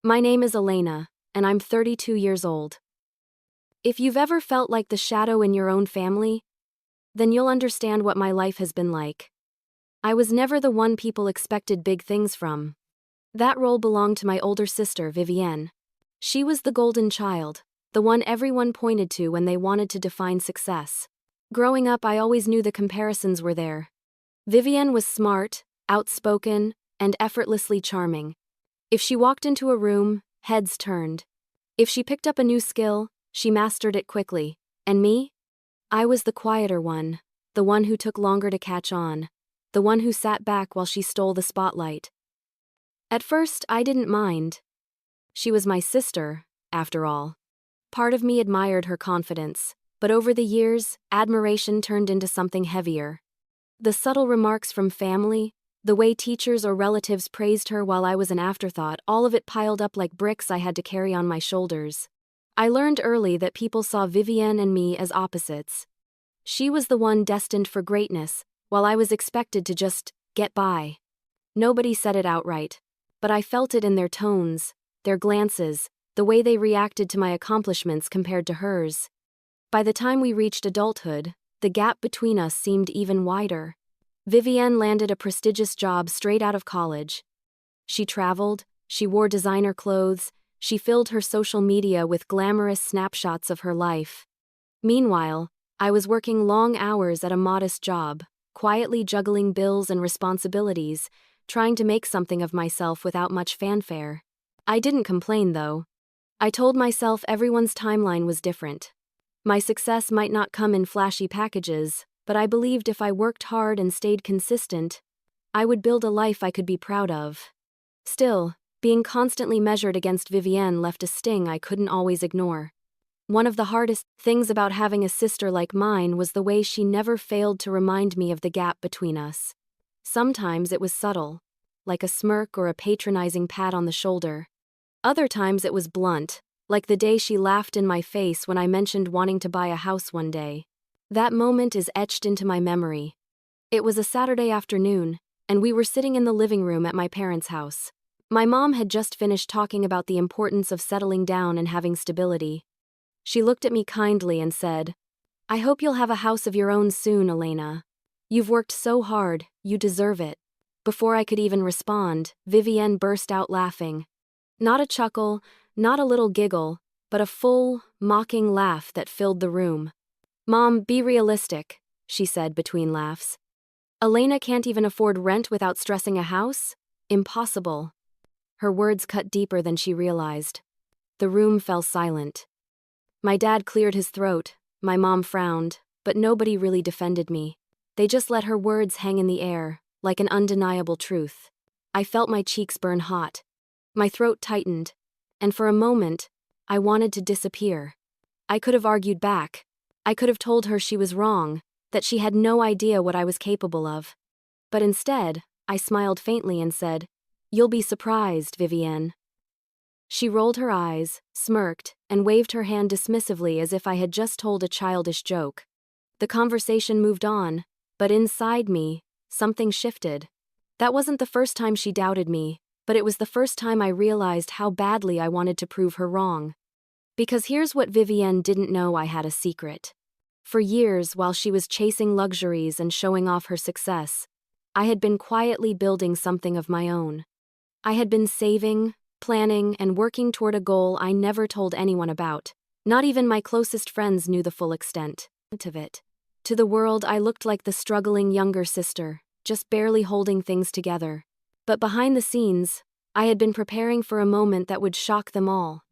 My name is Elena, and I'm 32 years old. If you've ever felt like the shadow in your own family, then you'll understand what my life has been like. I was never the one people expected big things from. That role belonged to my older sister, Vivienne. She was the golden child, the one everyone pointed to when they wanted to define success. Growing up, I always knew the comparisons were there. Vivienne was smart, outspoken, and effortlessly charming. If she walked into a room, heads turned. If she picked up a new skill, she mastered it quickly. And me? I was the quieter one, the one who took longer to catch on, the one who sat back while she stole the spotlight. At first, I didn't mind. She was my sister, after all. Part of me admired her confidence, but over the years, admiration turned into something heavier. The subtle remarks from family, the way teachers or relatives praised her while I was an afterthought, all of it piled up like bricks I had to carry on my shoulders. I learned early that people saw Vivienne and me as opposites. She was the one destined for greatness, while I was expected to just get by. Nobody said it outright, but I felt it in their tones, their glances, the way they reacted to my accomplishments compared to hers. By the time we reached adulthood, the gap between us seemed even wider. Vivienne landed a prestigious job straight out of college. She traveled, she wore designer clothes, she filled her social media with glamorous snapshots of her life. Meanwhile, I was working long hours at a modest job, quietly juggling bills and responsibilities, trying to make something of myself without much fanfare. I didn't complain, though. I told myself everyone's timeline was different. My success might not come in flashy packages, but I believed if I worked hard and stayed consistent, I would build a life I could be proud of. Still, being constantly measured against Vivienne left a sting I couldn't always ignore. One of the hardest things about having a sister like mine was the way she never failed to remind me of the gap between us. Sometimes it was subtle, like a smirk or a patronizing pat on the shoulder. Other times it was blunt, like the day she laughed in my face when I mentioned wanting to buy a house one day. That moment is etched into my memory. It was a Saturday afternoon, and we were sitting in the living room at my parents' house. My mom had just finished talking about the importance of settling down and having stability. She looked at me kindly and said, "I hope you'll have a house of your own soon, Elena. You've worked so hard, you deserve it." Before I could even respond, Vivienne burst out laughing. Not a chuckle, not a little giggle, but a full, mocking laugh that filled the room. "Mom, be realistic," she said between laughs. "Elena can't even afford rent without stressing a house? Impossible." Her words cut deeper than she realized. The room fell silent. My dad cleared his throat, my mom frowned, but nobody really defended me. They just let her words hang in the air, like an undeniable truth. I felt my cheeks burn hot. My throat tightened, and for a moment, I wanted to disappear. I could have argued back. I could have told her she was wrong, that she had no idea what I was capable of. But instead, I smiled faintly and said, "You'll be surprised, Vivienne." She rolled her eyes, smirked, and waved her hand dismissively as if I had just told a childish joke. The conversation moved on, but inside me, something shifted. That wasn't the first time she doubted me, but it was the first time I realized how badly I wanted to prove her wrong. Because here's what Vivienne didn't know: I had a secret. For years, while she was chasing luxuries and showing off her success, I had been quietly building something of my own. I had been saving, planning, and working toward a goal I never told anyone about. Not even my closest friends knew the full extent of it. To the world, I looked like the struggling younger sister, just barely holding things together. But behind the scenes, I had been preparing for a moment that would shock them all.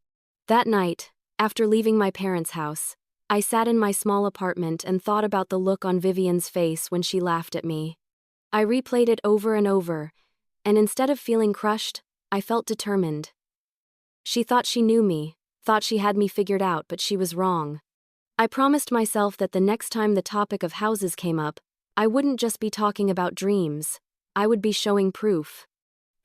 That night, after leaving my parents' house, I sat in my small apartment and thought about the look on Vivienne's face when she laughed at me. I replayed it over and over, and instead of feeling crushed, I felt determined. She thought she knew me, thought she had me figured out, but she was wrong. I promised myself that the next time the topic of houses came up, I wouldn't just be talking about dreams, I would be showing proof.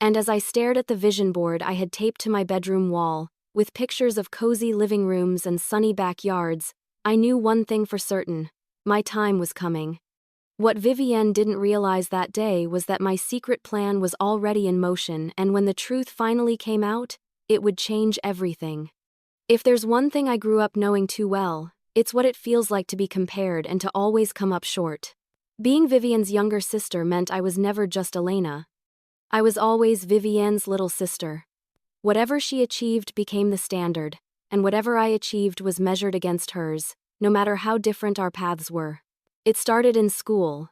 And as I stared at the vision board I had taped to my bedroom wall, with pictures of cozy living rooms and sunny backyards, I knew one thing for certain: my time was coming. What Vivienne didn't realize that day was that my secret plan was already in motion, and when the truth finally came out, it would change everything. If there's one thing I grew up knowing too well, it's what it feels like to be compared and to always come up short. Being Vivienne's younger sister meant I was never just Elena. I was always Vivienne's little sister. Whatever she achieved became the standard, and whatever I achieved was measured against hers, no matter how different our paths were. It started in school.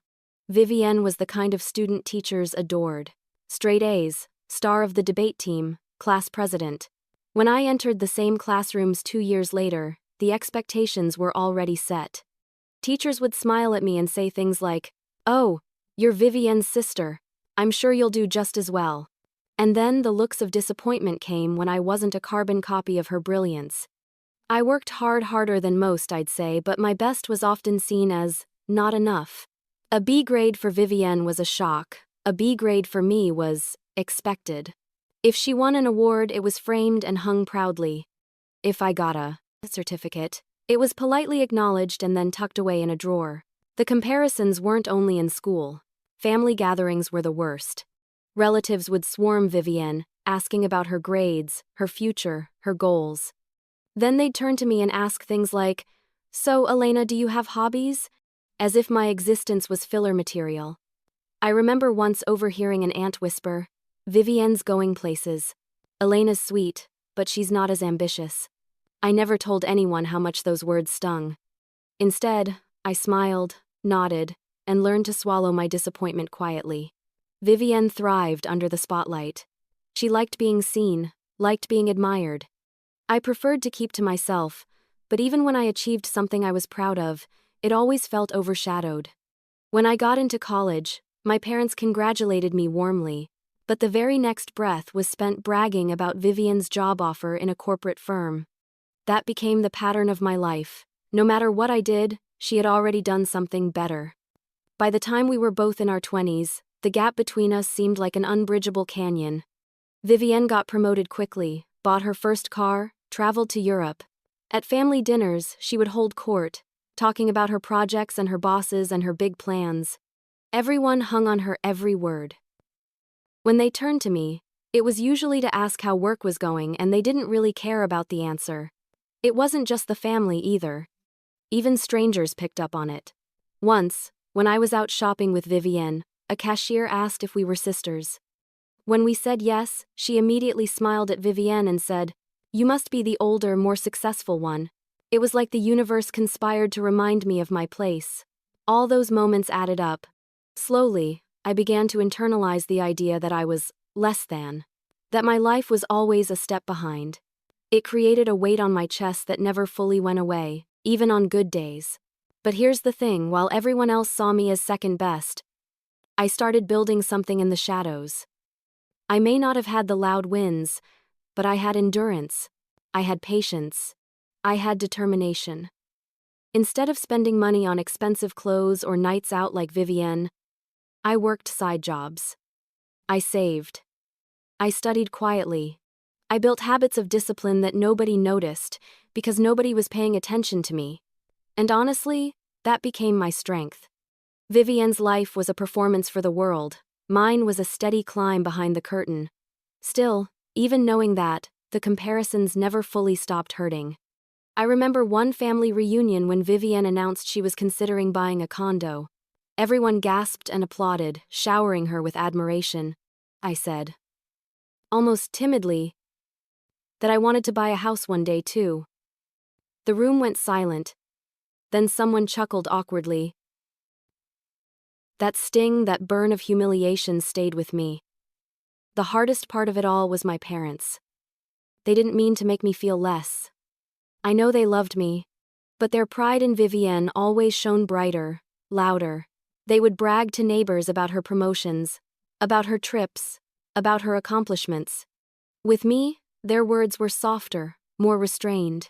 Vivienne was the kind of student teachers adored. Straight A's, star of the debate team, class president. When I entered the same classrooms 2 years later, the expectations were already set. Teachers would smile at me and say things like, "Oh, you're Vivienne's sister. I'm sure you'll do just as well." And then the looks of disappointment came when I wasn't a carbon copy of her brilliance. I worked harder than most, I'd say, but my best was often seen as not enough. A B grade for Vivienne was a shock. A B grade for me was expected. If she won an award, it was framed and hung proudly. If I got a certificate, it was politely acknowledged and then tucked away in a drawer. The comparisons weren't only in school. Family gatherings were the worst. Relatives would swarm Vivienne, asking about her grades, her future, her goals. Then they'd turn to me and ask things like, "So, Elena, do you have hobbies?" As if my existence was filler material. I remember once overhearing an aunt whisper, "Vivienne's going places. Elena's sweet, but she's not as ambitious." I never told anyone how much those words stung. Instead, I smiled, nodded, and learned to swallow my disappointment quietly. Vivienne thrived under the spotlight. She liked being seen, liked being admired. I preferred to keep to myself, but even when I achieved something I was proud of, it always felt overshadowed. When I got into college, my parents congratulated me warmly, but the very next breath was spent bragging about Vivienne's job offer in a corporate firm. That became the pattern of my life. No matter what I did, she had already done something better. By the time we were both in our 20s, the gap between us seemed like an unbridgeable canyon. Vivienne got promoted quickly, bought her first car, traveled to Europe. At family dinners, she would hold court, talking about her projects and her bosses and her big plans. Everyone hung on her every word. When they turned to me, it was usually to ask how work was going, and they didn't really care about the answer. It wasn't just the family either. Even strangers picked up on it. Once, when I was out shopping with Vivienne, a cashier asked if we were sisters. When we said yes, she immediately smiled at Vivienne and said, "You must be the older, more successful one." It was like the universe conspired to remind me of my place. All those moments added up. Slowly, I began to internalize the idea that I was less than, that my life was always a step behind. It created a weight on my chest that never fully went away, even on good days. But here's the thing, while everyone else saw me as second best, I started building something in the shadows. I may not have had the loud wins, but I had endurance. I had patience. I had determination. Instead of spending money on expensive clothes or nights out like Vivienne, I worked side jobs. I saved. I studied quietly. I built habits of discipline that nobody noticed because nobody was paying attention to me. And honestly, that became my strength. Vivienne's life was a performance for the world. Mine was a steady climb behind the curtain. Still, even knowing that, the comparisons never fully stopped hurting. I remember one family reunion when Vivienne announced she was considering buying a condo. Everyone gasped and applauded, showering her with admiration. I said, almost timidly, that I wanted to buy a house one day too. The room went silent. Then someone chuckled awkwardly. That sting, that burn of humiliation stayed with me. The hardest part of it all was my parents. They didn't mean to make me feel less. I know they loved me, but their pride in Vivienne always shone brighter, louder. They would brag to neighbors about her promotions, about her trips, about her accomplishments. With me, their words were softer, more restrained.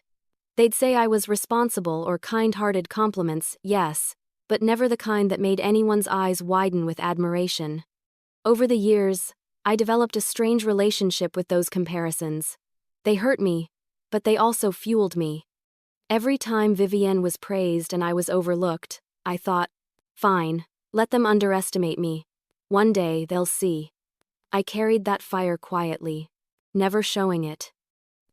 They'd say I was responsible or kind-hearted compliments, yes, but never the kind that made anyone's eyes widen with admiration. Over the years, I developed a strange relationship with those comparisons. They hurt me, but they also fueled me. Every time Vivienne was praised and I was overlooked, I thought, fine, let them underestimate me. One day they'll see. I carried that fire quietly, never showing it.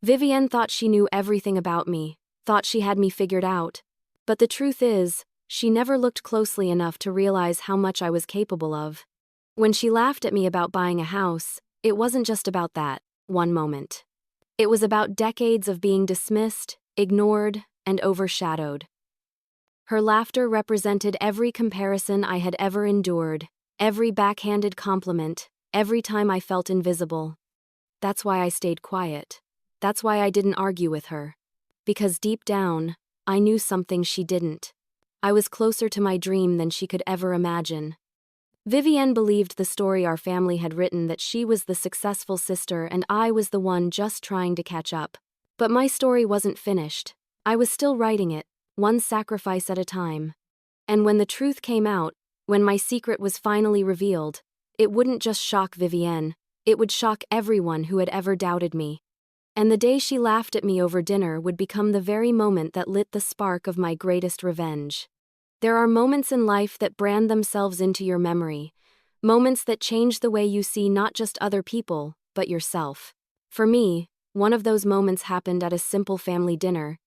Vivienne thought she knew everything about me, thought she had me figured out. But the truth is, she never looked closely enough to realize how much I was capable of. When she laughed at me about buying a house, it wasn't just about that one moment. It was about decades of being dismissed, ignored, and overshadowed. Her laughter represented every comparison I had ever endured, every backhanded compliment, every time I felt invisible. That's why I stayed quiet. That's why I didn't argue with her. Because deep down, I knew something she didn't. I was closer to my dream than she could ever imagine. Vivienne believed the story our family had written, that she was the successful sister and I was the one just trying to catch up. But my story wasn't finished. I was still writing it, one sacrifice at a time. And when the truth came out, when my secret was finally revealed, it wouldn't just shock Vivienne, it would shock everyone who had ever doubted me. And the day she laughed at me over dinner would become the very moment that lit the spark of my greatest revenge. There are moments in life that brand themselves into your memory, moments that change the way you see not just other people, but yourself. For me, one of those moments happened at a simple family dinner.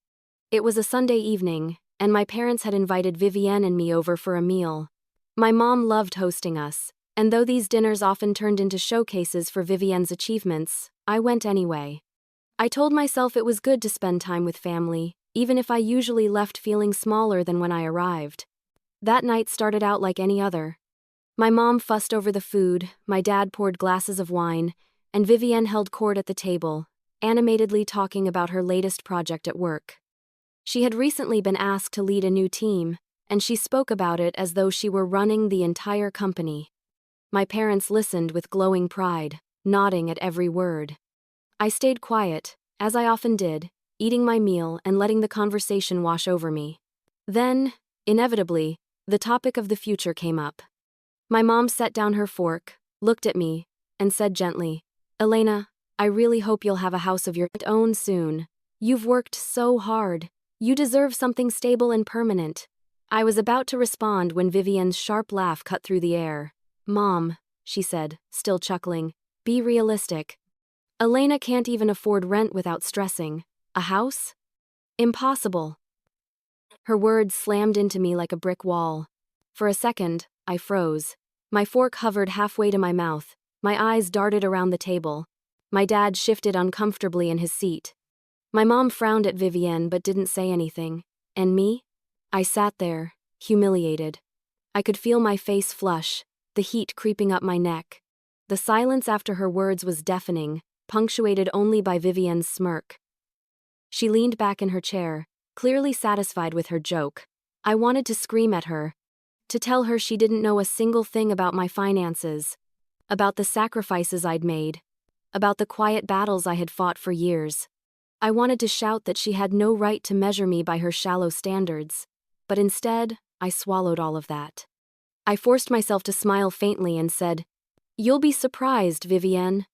It was a Sunday evening, and my parents had invited Vivienne and me over for a meal. My mom loved hosting us, and though these dinners often turned into showcases for Vivienne's achievements, I went anyway. I told myself it was good to spend time with family, even if I usually left feeling smaller than when I arrived. That night started out like any other. My mom fussed over the food, my dad poured glasses of wine, and Vivienne held court at the table, animatedly talking about her latest project at work. She had recently been asked to lead a new team, and she spoke about it as though she were running the entire company. My parents listened with glowing pride, nodding at every word. I stayed quiet, as I often did, eating my meal and letting the conversation wash over me. Then, inevitably, the topic of the future came up. My mom set down her fork, looked at me, and said gently, "Elena, I really hope you'll have a house of your own soon. You've worked so hard. You deserve something stable and permanent." I was about to respond when Vivienne's sharp laugh cut through the air. "Mom," she said, still chuckling, "be realistic. Elena can't even afford rent without stressing. A house? Impossible." Her words slammed into me like a brick wall. For a second, I froze. My fork hovered halfway to my mouth. My eyes darted around the table. My dad shifted uncomfortably in his seat. My mom frowned at Vivienne but didn't say anything. And me? I sat there, humiliated. I could feel my face flush, the heat creeping up my neck. The silence after her words was deafening, punctuated only by Vivienne's smirk. She leaned back in her chair, clearly satisfied with her joke. I wanted to scream at her, to tell her she didn't know a single thing about my finances, about the sacrifices I'd made, about the quiet battles I had fought for years. I wanted to shout that she had no right to measure me by her shallow standards, but instead, I swallowed all of that. I forced myself to smile faintly and said, "You'll be surprised, Vivienne."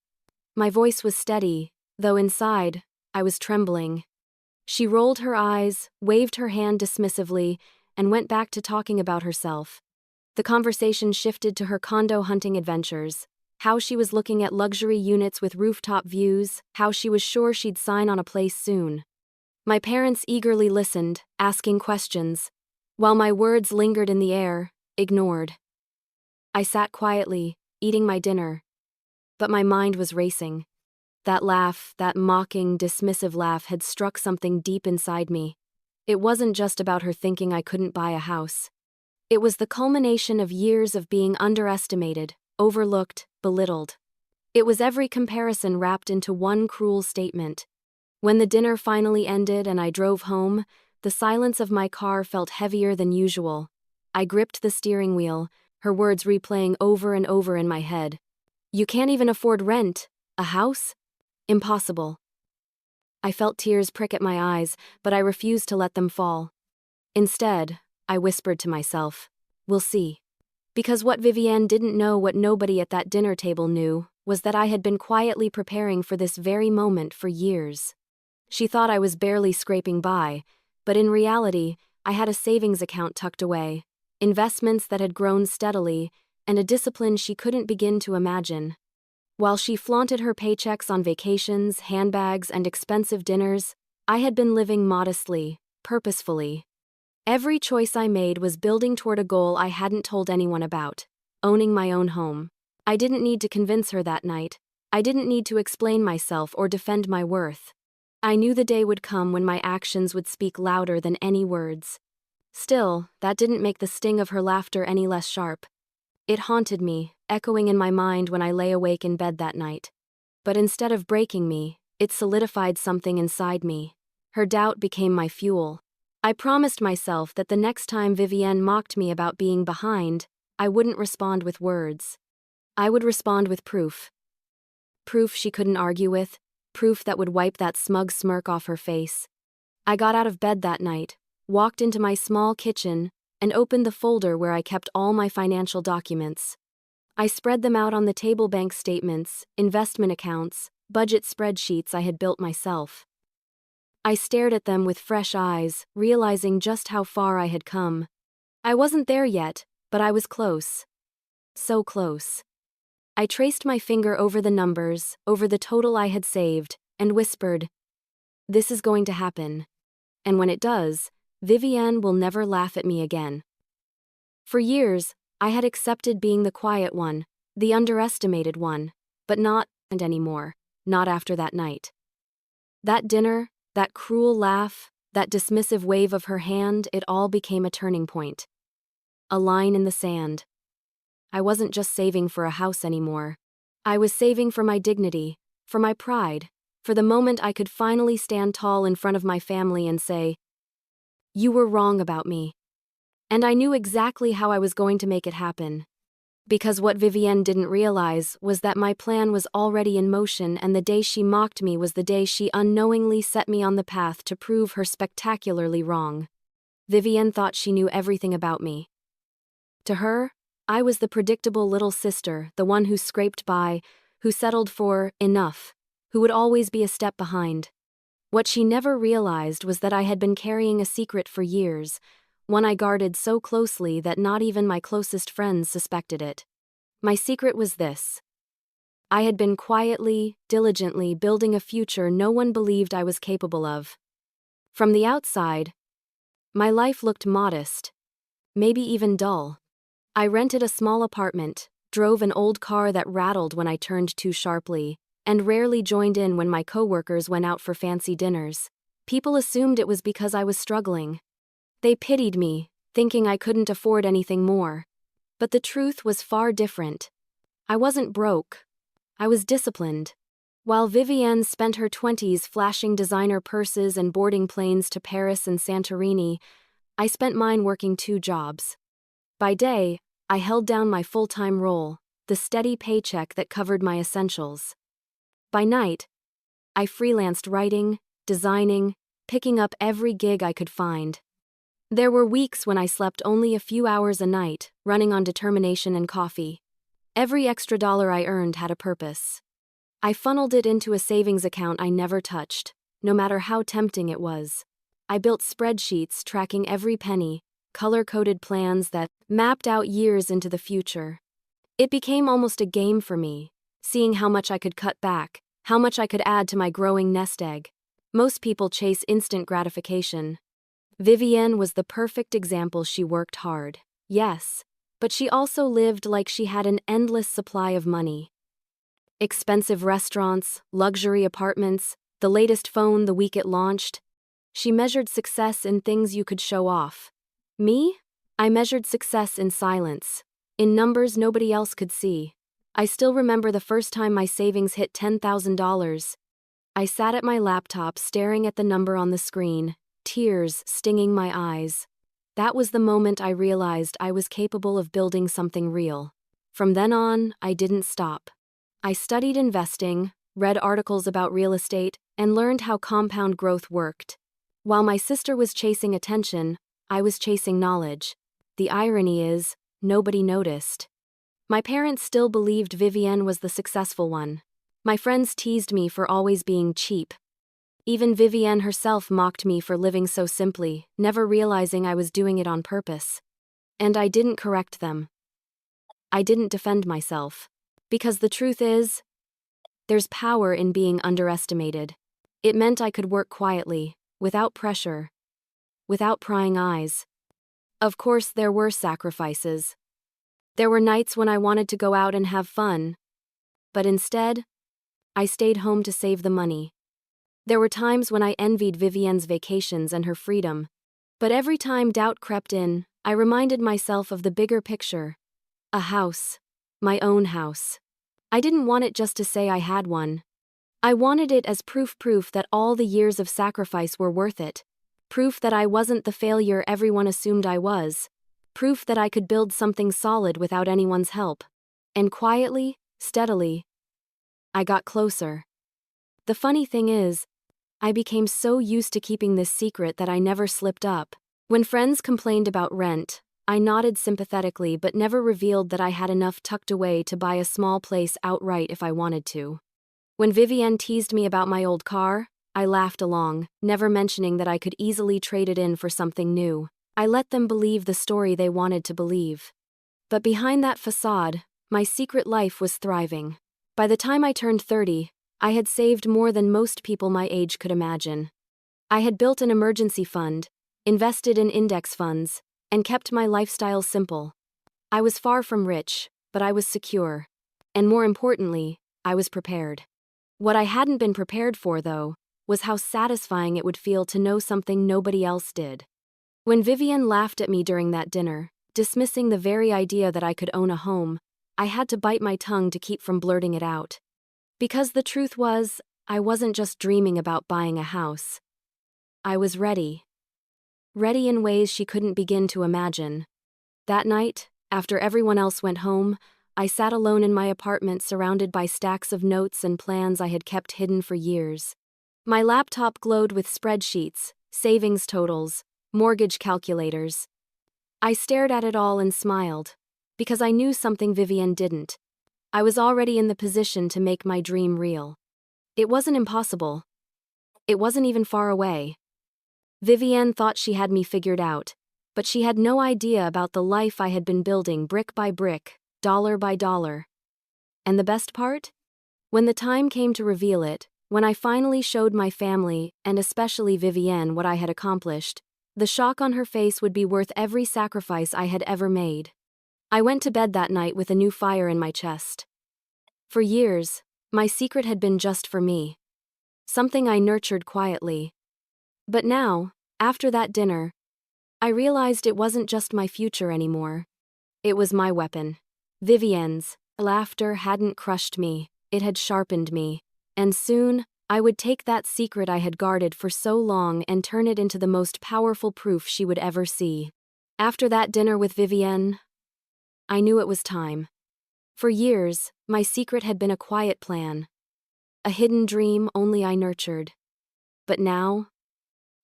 My voice was steady, though inside, I was trembling. She rolled her eyes, waved her hand dismissively, and went back to talking about herself. The conversation shifted to her condo hunting adventures, how she was looking at luxury units with rooftop views, how she was sure she'd sign on a place soon. My parents eagerly listened, asking questions, while my words lingered in the air, ignored. I sat quietly, eating my dinner, but my mind was racing. That laugh, that mocking, dismissive laugh had struck something deep inside me. It wasn't just about her thinking I couldn't buy a house. It was the culmination of years of being underestimated, overlooked, belittled. It was every comparison wrapped into one cruel statement. When the dinner finally ended and I drove home, the silence of my car felt heavier than usual. I gripped the steering wheel, her words replaying over and over in my head. "You can't even afford rent. A house? Impossible." I felt tears prick at my eyes, but I refused to let them fall. Instead, I whispered to myself, "We'll see." Because what Vivienne didn't know, what nobody at that dinner table knew, was that I had been quietly preparing for this very moment for years. She thought I was barely scraping by, but in reality, I had a savings account tucked away, investments that had grown steadily, and a discipline she couldn't begin to imagine. While she flaunted her paychecks on vacations, handbags, and expensive dinners, I had been living modestly, purposefully. Every choice I made was building toward a goal I hadn't told anyone about: owning my own home. I didn't need to convince her that night. I didn't need to explain myself or defend my worth. I knew the day would come when my actions would speak louder than any words. Still, that didn't make the sting of her laughter any less sharp. It haunted me, echoing in my mind when I lay awake in bed that night. But instead of breaking me, it solidified something inside me. Her doubt became my fuel. I promised myself that the next time Vivienne mocked me about being behind, I wouldn't respond with words. I would respond with proof. Proof she couldn't argue with, proof that would wipe that smug smirk off her face. I got out of bed that night, walked into my small kitchen, and opened the folder where I kept all my financial documents. I spread them out on the table: bank statements, investment accounts, budget spreadsheets I had built myself. I stared at them with fresh eyes, realizing just how far I had come. I wasn't there yet, but I was close. So close. I traced my finger over the numbers, over the total I had saved, and whispered, "This is going to happen. And when it does, Vivienne will never laugh at me again." For years, I had accepted being the quiet one, the underestimated one, but not anymore, not after that night. That dinner, that cruel laugh, that dismissive wave of her hand, it all became a turning point. A line in the sand. I wasn't just saving for a house anymore. I was saving for my dignity, for my pride, for the moment I could finally stand tall in front of my family and say, "You were wrong about me." And I knew exactly how I was going to make it happen. Because what Vivienne didn't realize was that my plan was already in motion, and the day she mocked me was the day she unknowingly set me on the path to prove her spectacularly wrong. Vivienne thought she knew everything about me. To her, I was the predictable little sister, the one who scraped by, who settled for enough, who would always be a step behind. What she never realized was that I had been carrying a secret for years, one I guarded so closely that not even my closest friends suspected it. My secret was this: I had been quietly, diligently building a future no one believed I was capable of. From the outside, my life looked modest, maybe even dull. I rented a small apartment, drove an old car that rattled when I turned too sharply, and rarely joined in when my coworkers went out for fancy dinners. People assumed it was because I was struggling. They pitied me, thinking I couldn't afford anything more. But the truth was far different. I wasn't broke. I was disciplined. While Vivienne spent her 20s flashing designer purses and boarding planes to Paris and Santorini, I spent mine working 2 jobs. By day, I held down my full-time role, the steady paycheck that covered my essentials. By night, I freelanced writing, designing, picking up every gig I could find. There were weeks when I slept only a few hours a night, running on determination and coffee. Every extra dollar I earned had a purpose. I funneled it into a savings account I never touched, no matter how tempting it was. I built spreadsheets tracking every penny, color-coded plans that mapped out years into the future. It became almost a game for me, seeing how much I could cut back, how much I could add to my growing nest egg. Most people chase instant gratification. Vivienne was the perfect example. She worked hard, yes, but she also lived like she had an endless supply of money. Expensive restaurants, luxury apartments, the latest phone the week it launched. She measured success in things you could show off. Me? I measured success in silence, in numbers nobody else could see. I still remember the first time my savings hit $10,000. I sat at my laptop staring at the number on the screen, tears stinging my eyes. That was the moment I realized I was capable of building something real. From then on, I didn't stop. I studied investing, read articles about real estate, and learned how compound growth worked. While my sister was chasing attention, I was chasing knowledge. The irony is, nobody noticed. My parents still believed Vivienne was the successful one. My friends teased me for always being cheap. Even Vivienne herself mocked me for living so simply, never realizing I was doing it on purpose. And I didn't correct them. I didn't defend myself. Because the truth is, There's power in being underestimated. It meant I could work quietly, without pressure, without prying eyes. Of course, there were sacrifices. There were nights when I wanted to go out and have fun, but instead, I stayed home to save the money. There were times when I envied Vivienne's vacations and her freedom, but every time doubt crept in, I reminded myself of the bigger picture. A house. My own house. I didn't want it just to say I had one. I wanted it as proof that all the years of sacrifice were worth it. Proof that I wasn't the failure everyone assumed I was. Proof that I could build something solid without anyone's help. And quietly, steadily, I got closer. The funny thing is, I became so used to keeping this secret that I never slipped up. When friends complained about rent, I nodded sympathetically but never revealed that I had enough tucked away to buy a small place outright if I wanted to. When Vivienne teased me about my old car, I laughed along, never mentioning that I could easily trade it in for something new. I let them believe the story they wanted to believe. But behind that facade, my secret life was thriving. By the time I turned 30, I had saved more than most people my age could imagine. I had built an emergency fund, invested in index funds, and kept my lifestyle simple. I was far from rich, but I was secure. And more importantly, I was prepared. What I hadn't been prepared for, though, was how satisfying it would feel to know something nobody else did. When Vivienne laughed at me during that dinner, dismissing the very idea that I could own a home, I had to bite my tongue to keep from blurting it out. Because the truth was, I wasn't just dreaming about buying a house. I was ready. Ready in ways she couldn't begin to imagine. That night, after everyone else went home, I sat alone in my apartment surrounded by stacks of notes and plans I had kept hidden for years. My laptop glowed with spreadsheets, savings totals, mortgage calculators. I stared at it all and smiled, because I knew something Vivienne didn't. I was already in the position to make my dream real. It wasn't impossible. It wasn't even far away. Vivienne thought she had me figured out, but she had no idea about the life I had been building brick by brick, dollar by dollar. And the best part? When the time came to reveal it, when I finally showed my family, and especially Vivienne, what I had accomplished, the shock on her face would be worth every sacrifice I had ever made. I went to bed that night with a new fire in my chest. For years, my secret had been just for me. Something I nurtured quietly. But now, after that dinner, I realized it wasn't just my future anymore. It was my weapon. Vivienne's laughter hadn't crushed me, it had sharpened me. And soon, I would take that secret I had guarded for so long and turn it into the most powerful proof she would ever see. After that dinner with Vivienne, I knew it was time. For years, my secret had been a quiet plan. A hidden dream only I nurtured. But now,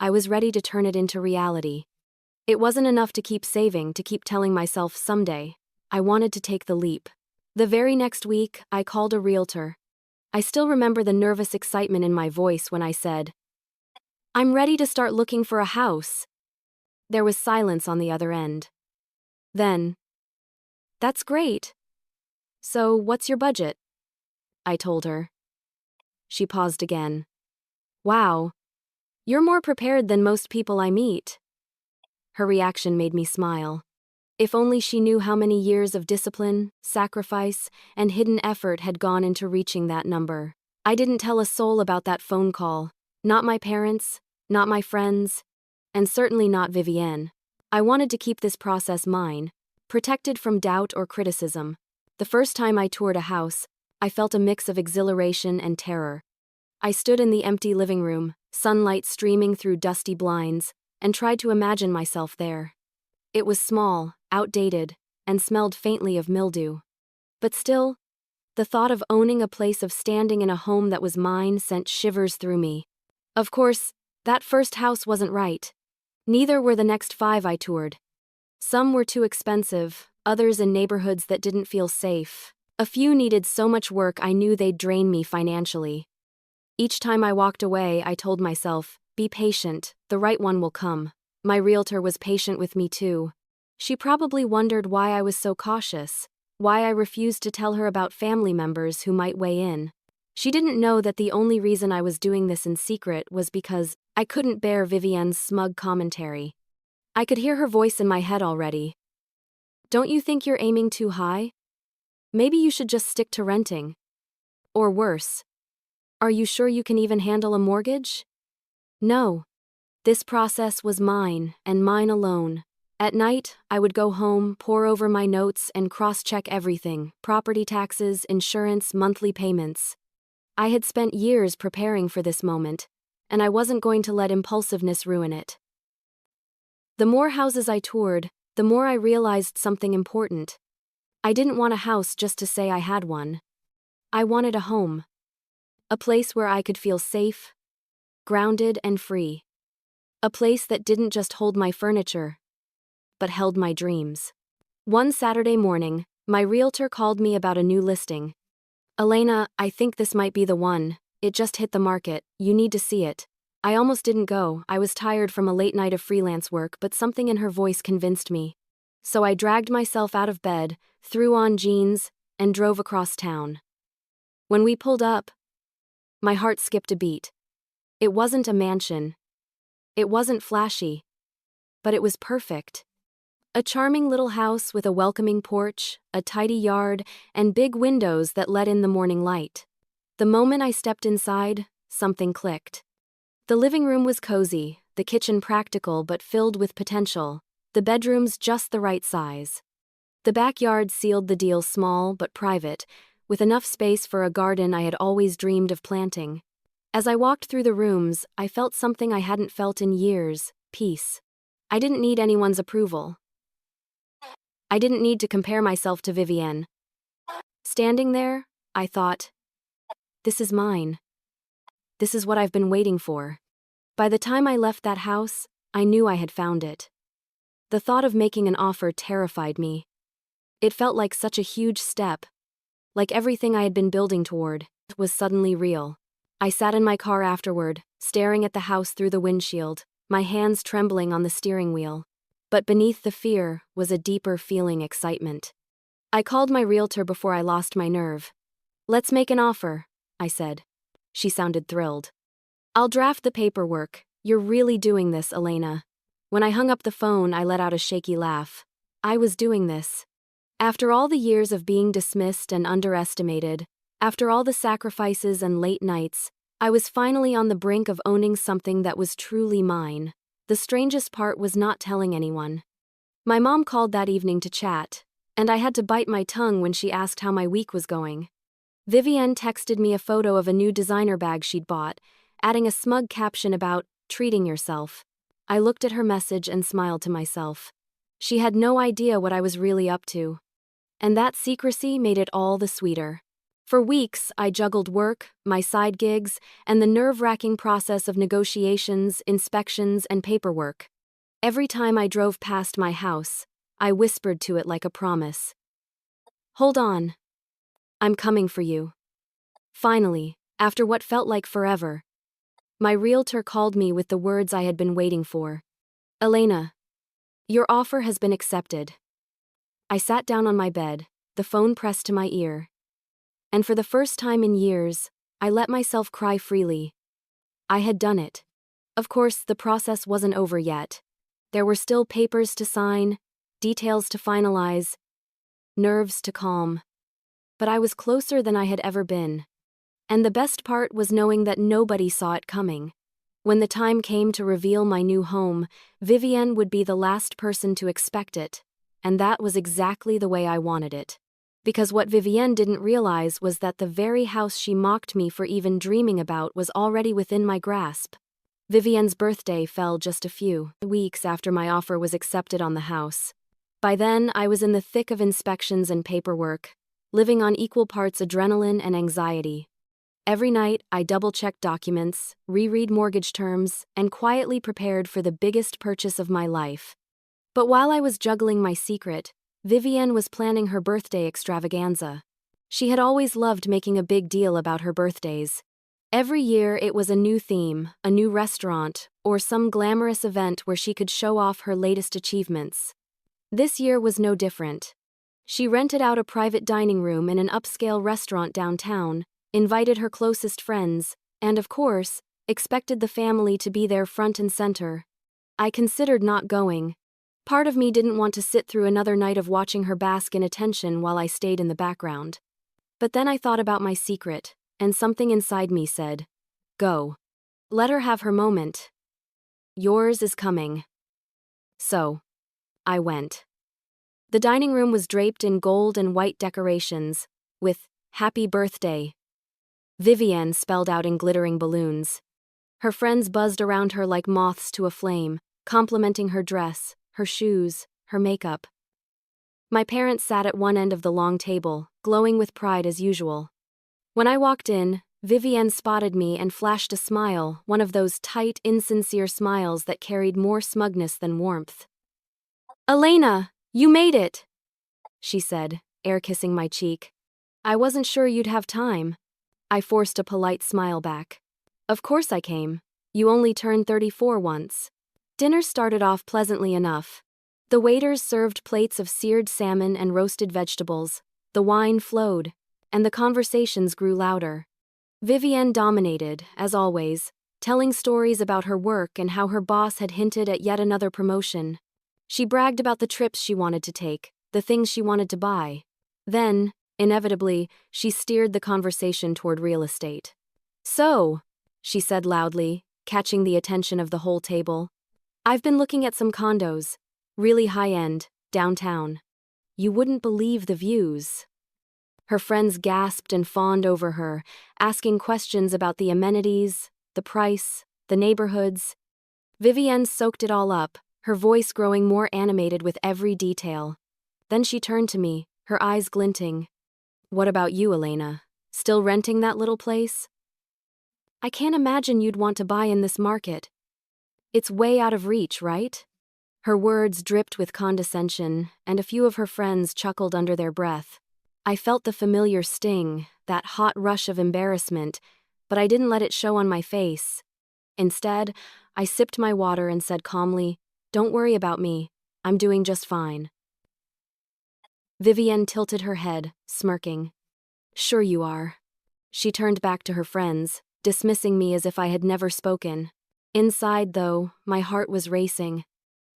I was ready to turn it into reality. It wasn't enough to keep saving, to keep telling myself someday. I wanted to take the leap. The very next week, I called a realtor. I still remember the nervous excitement in my voice when I said, "I'm ready to start looking for a house." There was silence on the other end. Then, "That's great. So, what's your budget?" I told her. She paused again. "Wow. You're more prepared than most people I meet." Her reaction made me smile. If only she knew how many years of discipline, sacrifice, and hidden effort had gone into reaching that number. I didn't tell a soul about that phone call. Not my parents, not my friends, and certainly not Vivienne. I wanted to keep this process mine, protected from doubt or criticism. The first time I toured a house, I felt a mix of exhilaration and terror. I stood in the empty living room, sunlight streaming through dusty blinds, and tried to imagine myself there. It was small, outdated, and smelled faintly of mildew. But still, the thought of owning a place, of standing in a home that was mine, sent shivers through me. Of course, that first house wasn't right. Neither were the next 5 I toured. Some were too expensive, others in neighborhoods that didn't feel safe. A few needed so much work I knew they'd drain me financially. Each time I walked away, I told myself, "Be patient, the right one will come." My realtor was patient with me too. She probably wondered why I was so cautious, why I refused to tell her about family members who might weigh in. She didn't know that the only reason I was doing this in secret was because I couldn't bear Vivienne's smug commentary. I could hear her voice in my head already. Don't you think you're aiming too high? Maybe you should just stick to renting. Or worse. Are you sure you can even handle a mortgage? No. This process was mine, and mine alone. At night, I would go home, pore over my notes, and cross-check everything: property taxes, insurance, monthly payments. I had spent years preparing for this moment, and I wasn't going to let impulsiveness ruin it. The more houses I toured, the more I realized something important. I didn't want a house just to say I had one. I wanted a home. A place where I could feel safe, grounded, and free. A place that didn't just hold my furniture, but held my dreams. One Saturday morning, my realtor called me about a new listing. "Elena, I think this might be the one. It just hit the market. You need to see it." I almost didn't go. I was tired from a late night of freelance work, but something in her voice convinced me. So I dragged myself out of bed, threw on jeans, and drove across town. When we pulled up, my heart skipped a beat. It wasn't a mansion. It wasn't flashy. But it was perfect. A charming little house with a welcoming porch, a tidy yard, and big windows that let in the morning light. The moment I stepped inside, something clicked. The living room was cozy, the kitchen practical but filled with potential, the bedrooms just the right size. The backyard sealed the deal: small but private, with enough space for a garden I had always dreamed of planting. As I walked through the rooms, I felt something I hadn't felt in years: peace. I didn't need anyone's approval. I didn't need to compare myself to Vivienne. Standing there, I thought, this is mine. This is what I've been waiting for. By the time I left that house, I knew I had found it. The thought of making an offer terrified me. It felt like such a huge step. Like everything I had been building toward was suddenly real. I sat in my car afterward, staring at the house through the windshield, my hands trembling on the steering wheel. But beneath the fear was a deeper feeling: excitement. I called my realtor before I lost my nerve. "Let's make an offer," I said. She sounded thrilled. "I'll draft the paperwork. You're really doing this, Elena." When I hung up the phone, I let out a shaky laugh. I was doing this. After all the years of being dismissed and underestimated, after all the sacrifices and late nights, I was finally on the brink of owning something that was truly mine. The strangest part was not telling anyone. My mom called that evening to chat, and I had to bite my tongue when she asked how my week was going. Vivienne texted me a photo of a new designer bag she'd bought, adding a smug caption about treating yourself. I looked at her message and smiled to myself. She had no idea what I was really up to. And that secrecy made it all the sweeter. For weeks, I juggled work, my side gigs, and the nerve-wracking process of negotiations, inspections, and paperwork. Every time I drove past my house, I whispered to it like a promise. "Hold on. I'm coming for you." Finally, after what felt like forever, my realtor called me with the words I had been waiting for. "Elena, your offer has been accepted." I sat down on my bed, the phone pressed to my ear. And for the first time in years, I let myself cry freely. I had done it. Of course, the process wasn't over yet. There were still papers to sign, details to finalize, nerves to calm. But I was closer than I had ever been. And the best part was knowing that nobody saw it coming. When the time came to reveal my new home, Vivienne would be the last person to expect it. And that was exactly the way I wanted it. Because what Vivienne didn't realize was that the very house she mocked me for even dreaming about was already within my grasp. Vivienne's birthday fell just a few weeks after my offer was accepted on the house. By then, I was in the thick of inspections and paperwork, living on equal parts adrenaline and anxiety. Every night, I double-checked documents, reread mortgage terms, and quietly prepared for the biggest purchase of my life. But while I was juggling my secret, Vivienne was planning her birthday extravaganza. She had always loved making a big deal about her birthdays. Every year it was a new theme, a new restaurant, or some glamorous event where she could show off her latest achievements. This year was no different. She rented out a private dining room in an upscale restaurant downtown, invited her closest friends, and of course, expected the family to be there front and center. I considered not going. Part of me didn't want to sit through another night of watching her bask in attention while I stayed in the background. But then I thought about my secret, and something inside me said, "Go. Let her have her moment. Yours is coming." So, I went. The dining room was draped in gold and white decorations, with "Happy Birthday" Vivienne spelled out in glittering balloons. Her friends buzzed around her like moths to a flame, complimenting her dress, her shoes, her makeup. My parents sat at one end of the long table, glowing with pride as usual. When I walked in, Vivienne spotted me and flashed a smile, one of those tight, insincere smiles that carried more smugness than warmth. "Elena, you made it," she said, air-kissing my cheek. "I wasn't sure you'd have time." I forced a polite smile back. "Of course I came. You only turned 34 once." Dinner started off pleasantly enough. The waiters served plates of seared salmon and roasted vegetables, the wine flowed, and the conversations grew louder. Vivienne dominated, as always, telling stories about her work and how her boss had hinted at yet another promotion. She bragged about the trips she wanted to take, the things she wanted to buy. Then, inevitably, she steered the conversation toward real estate. "So," she said loudly, catching the attention of the whole table, "I've been looking at some condos, really high-end, downtown. You wouldn't believe the views." Her friends gasped and fawned over her, asking questions about the amenities, the price, the neighborhoods. Vivienne soaked it all up, her voice growing more animated with every detail. Then she turned to me, her eyes glinting. "What about you, Elena? Still renting that little place?" "I can't imagine you'd want to buy in this market. It's way out of reach, right?" Her words dripped with condescension, and a few of her friends chuckled under their breath. I felt the familiar sting, that hot rush of embarrassment, but I didn't let it show on my face. Instead, I sipped my water and said calmly, "Don't worry about me. I'm doing just fine." Vivienne tilted her head, smirking. "Sure you are." She turned back to her friends, dismissing me as if I had never spoken. Inside, though, my heart was racing.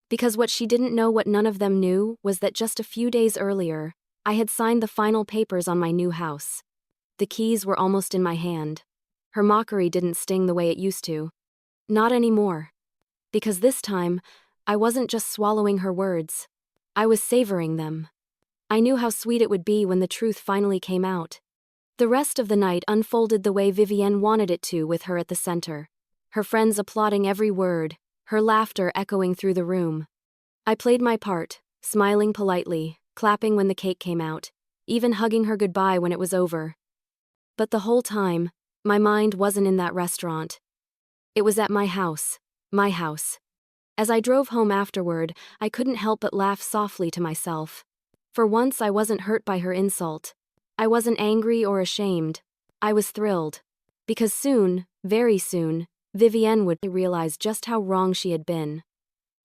Because what she didn't know, what none of them knew, was that just a few days earlier, I had signed the final papers on my new house. The keys were almost in my hand. Her mockery didn't sting the way it used to. Not anymore. Because this time, I wasn't just swallowing her words. I was savoring them. I knew how sweet it would be when the truth finally came out. The rest of the night unfolded the way Vivienne wanted it to, with her at the center. Her friends applauding every word, her laughter echoing through the room. I played my part, smiling politely, clapping when the cake came out, even hugging her goodbye when it was over. But the whole time, my mind wasn't in that restaurant. It was at my house. My house. As I drove home afterward, I couldn't help but laugh softly to myself. For once, I wasn't hurt by her insult. I wasn't angry or ashamed. I was thrilled. Because soon, very soon, Vivienne would realize just how wrong she had been.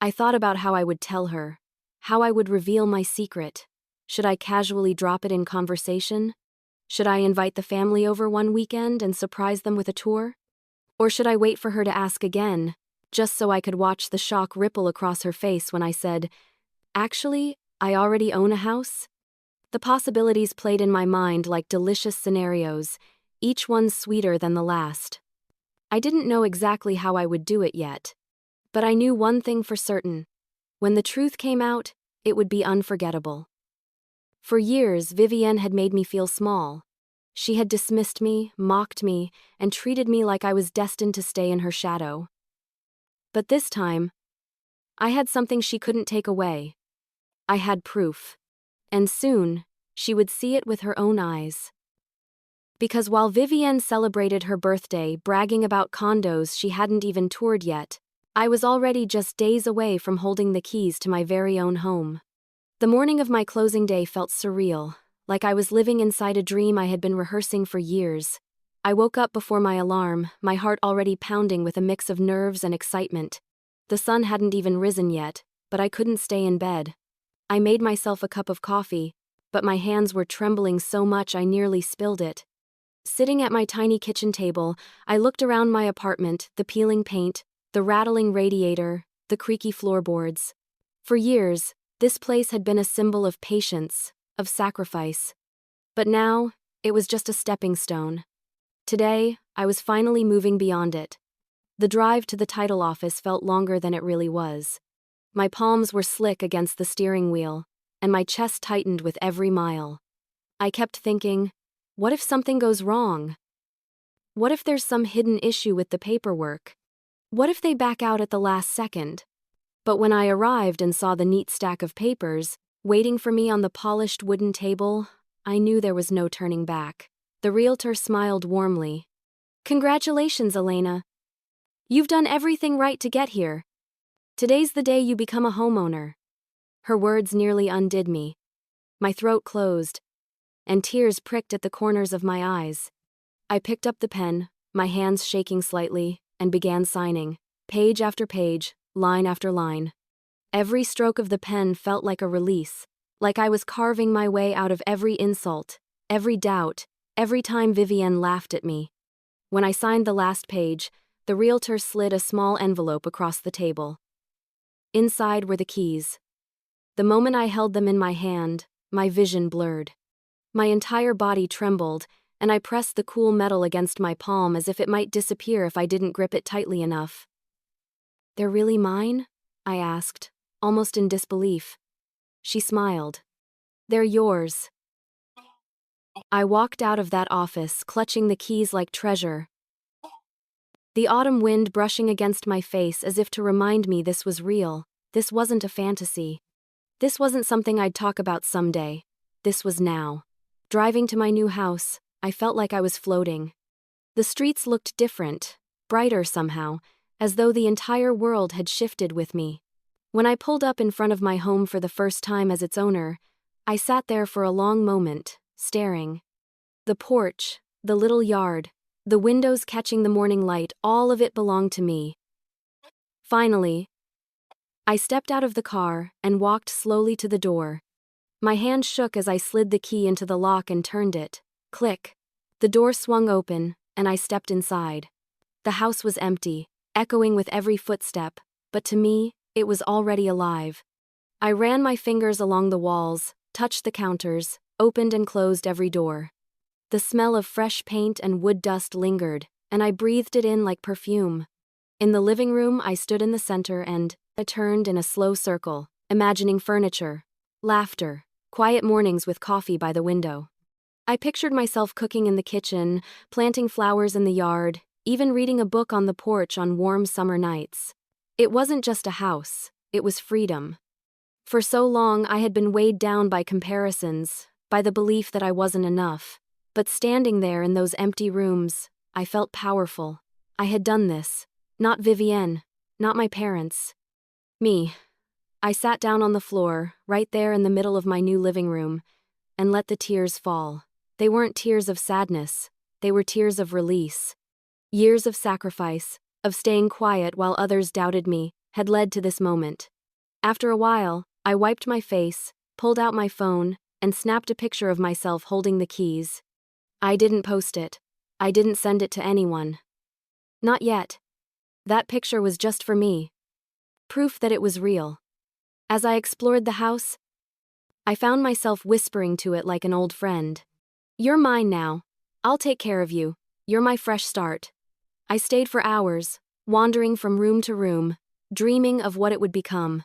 I thought about how I would tell her, how I would reveal my secret. Should I casually drop it in conversation? Should I invite the family over one weekend and surprise them with a tour? Or should I wait for her to ask again, just so I could watch the shock ripple across her face when I said, "Actually, I already own a house"? The possibilities played in my mind like delicious scenarios, each one sweeter than the last. I didn't know exactly how I would do it yet. But I knew one thing for certain. When the truth came out, it would be unforgettable. For years, Vivienne had made me feel small. She had dismissed me, mocked me, and treated me like I was destined to stay in her shadow. But this time, I had something she couldn't take away. I had proof. And soon, she would see it with her own eyes. Because while Vivienne celebrated her birthday bragging about condos she hadn't even toured yet, I was already just days away from holding the keys to my very own home. The morning of my closing day felt surreal, like I was living inside a dream I had been rehearsing for years. I woke up before my alarm, my heart already pounding with a mix of nerves and excitement. The sun hadn't even risen yet, but I couldn't stay in bed. I made myself a cup of coffee, but my hands were trembling so much I nearly spilled it. Sitting at my tiny kitchen table, I looked around my apartment, the peeling paint, the rattling radiator, the creaky floorboards. For years, this place had been a symbol of patience, of sacrifice. But now, it was just a stepping stone. Today, I was finally moving beyond it. The drive to the title office felt longer than it really was. My palms were slick against the steering wheel, and my chest tightened with every mile. I kept thinking, what if something goes wrong? What if there's some hidden issue with the paperwork? What if they back out at the last second? But when I arrived and saw the neat stack of papers, waiting for me on the polished wooden table, I knew there was no turning back. The realtor smiled warmly. Congratulations, Elena. You've done everything right to get here. Today's the day you become a homeowner. Her words nearly undid me. My throat closed, and tears pricked at the corners of my eyes. I picked up the pen, my hands shaking slightly, and began signing, page after page, line after line. Every stroke of the pen felt like a release, like I was carving my way out of every insult, every doubt, every time Vivienne laughed at me. When I signed the last page, the realtor slid a small envelope across the table. Inside were the keys. The moment I held them in my hand, my vision blurred. My entire body trembled, and I pressed the cool metal against my palm as if it might disappear if I didn't grip it tightly enough. "They're really mine?" I asked, almost in disbelief. She smiled. "They're yours." I walked out of that office, clutching the keys like treasure. The autumn wind brushing against my face as if to remind me this was real, this wasn't a fantasy. This wasn't something I'd talk about someday. This was now. Driving to my new house, I felt like I was floating. The streets looked different, brighter somehow, as though the entire world had shifted with me. When I pulled up in front of my home for the first time as its owner, I sat there for a long moment, staring. The porch, the little yard, the windows catching the morning light, all of it belonged to me. Finally, I stepped out of the car and walked slowly to the door. My hand shook as I slid the key into the lock and turned it. Click. The door swung open, and I stepped inside. The house was empty, echoing with every footstep, but to me, it was already alive. I ran my fingers along the walls, touched the counters, opened and closed every door. The smell of fresh paint and wood dust lingered, and I breathed it in like perfume. In the living room, I stood in the center and I turned in a slow circle, imagining furniture, laughter, quiet mornings with coffee by the window. I pictured myself cooking in the kitchen, planting flowers in the yard, even reading a book on the porch on warm summer nights. It wasn't just a house, it was freedom. For so long, I had been weighed down by comparisons, by the belief that I wasn't enough. But standing there in those empty rooms, I felt powerful. I had done this. Not Vivienne, not my parents. Me. I sat down on the floor, right there in the middle of my new living room, and let the tears fall. They weren't tears of sadness, they were tears of release. Years of sacrifice, of staying quiet while others doubted me, had led to this moment. After a while, I wiped my face, pulled out my phone, and snapped a picture of myself holding the keys. I didn't post it. I didn't send it to anyone. Not yet. That picture was just for me. Proof that it was real. As I explored the house, I found myself whispering to it like an old friend. "You're mine now. I'll take care of you. You're my fresh start." I stayed for hours, wandering from room to room, dreaming of what it would become.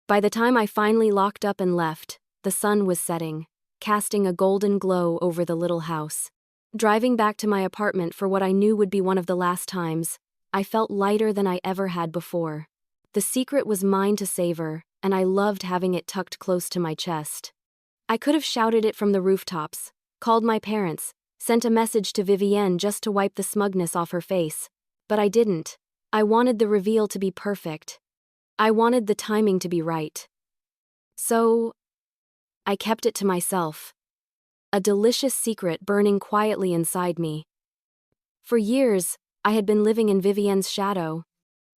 By the time I finally locked up and left, the sun was setting, casting a golden glow over the little house. Driving back to my apartment for what I knew would be one of the last times, I felt lighter than I ever had before. The secret was mine to savor, and I loved having it tucked close to my chest. I could have shouted it from the rooftops, called my parents, sent a message to Vivienne just to wipe the smugness off her face, but I didn't. I wanted the reveal to be perfect. I wanted the timing to be right. So, I kept it to myself. A delicious secret burning quietly inside me. For years, I had been living in Vivienne's shadow.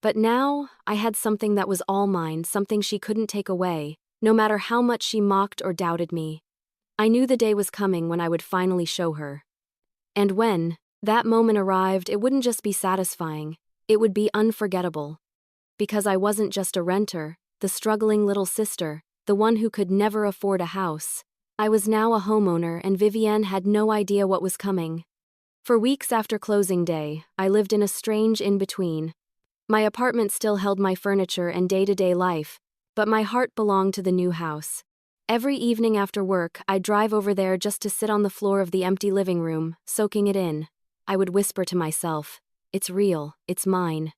But now, I had something that was all mine, something she couldn't take away, no matter how much she mocked or doubted me. I knew the day was coming when I would finally show her. And when that moment arrived, it wouldn't just be satisfying, it would be unforgettable. Because I wasn't just a renter, the struggling little sister, the one who could never afford a house. I was now a homeowner, and Vivienne had no idea what was coming. For weeks after closing day, I lived in a strange in-between. My apartment still held my furniture and day-to-day life, but my heart belonged to the new house. Every evening after work, I'd drive over there just to sit on the floor of the empty living room, soaking it in. I would whisper to myself, "It's real, it's mine."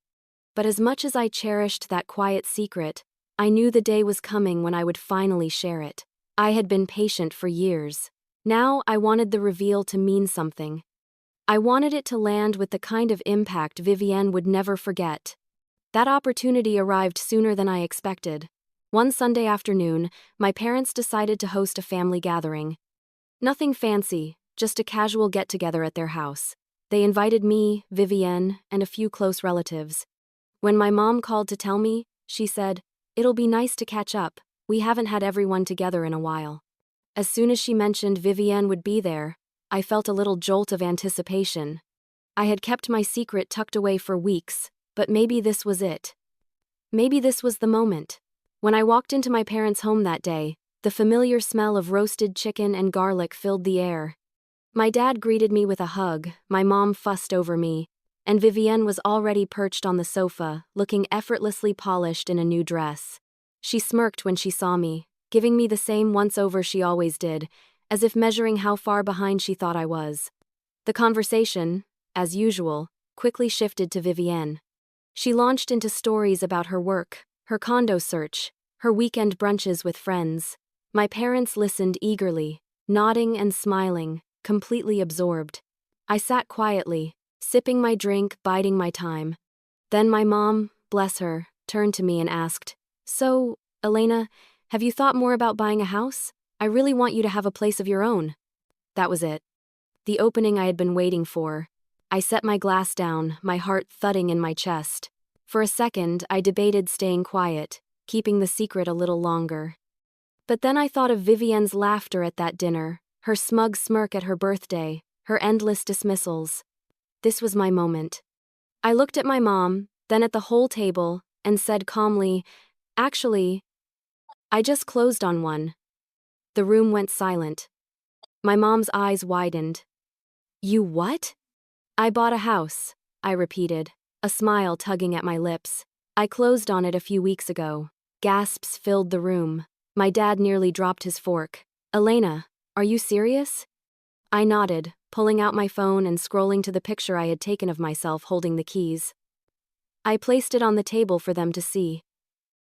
But as much as I cherished that quiet secret, I knew the day was coming when I would finally share it. I had been patient for years. Now I wanted the reveal to mean something. I wanted it to land with the kind of impact Vivienne would never forget. That opportunity arrived sooner than I expected. One Sunday afternoon, my parents decided to host a family gathering. Nothing fancy, just a casual get-together at their house. They invited me, Vivienne, and a few close relatives. When my mom called to tell me, she said, "It'll be nice to catch up. We haven't had everyone together in a while." As soon as she mentioned Vivienne would be there, I felt a little jolt of anticipation. I had kept my secret tucked away for weeks, but maybe this was it. Maybe this was the moment. When I walked into my parents' home that day, the familiar smell of roasted chicken and garlic filled the air. My dad greeted me with a hug, my mom fussed over me, and Vivienne was already perched on the sofa, looking effortlessly polished in a new dress. She smirked when she saw me, giving me the same once-over she always did, as if measuring how far behind she thought I was. The conversation, as usual, quickly shifted to Vivienne. She launched into stories about her work, her condo search, her weekend brunches with friends. My parents listened eagerly, nodding and smiling, completely absorbed. I sat quietly, sipping my drink, biding my time. Then my mom, bless her, turned to me and asked, "So, Elena, have you thought more about buying a house? I really want you to have a place of your own." That was it. The opening I had been waiting for. I set my glass down, my heart thudding in my chest. For a second, I debated staying quiet, keeping the secret a little longer. But then I thought of Vivienne's laughter at that dinner, her smug smirk at her birthday, her endless dismissals. This was my moment. I looked at my mom, then at the whole table, and said calmly, "Actually, I just closed on one." The room went silent. My mom's eyes widened. "You what?" "I bought a house," I repeated, a smile tugging at my lips. "I closed on it a few weeks ago." Gasps filled the room. My dad nearly dropped his fork. "Elena, are you serious?" I nodded, pulling out my phone and scrolling to the picture I had taken of myself holding the keys. I placed it on the table for them to see.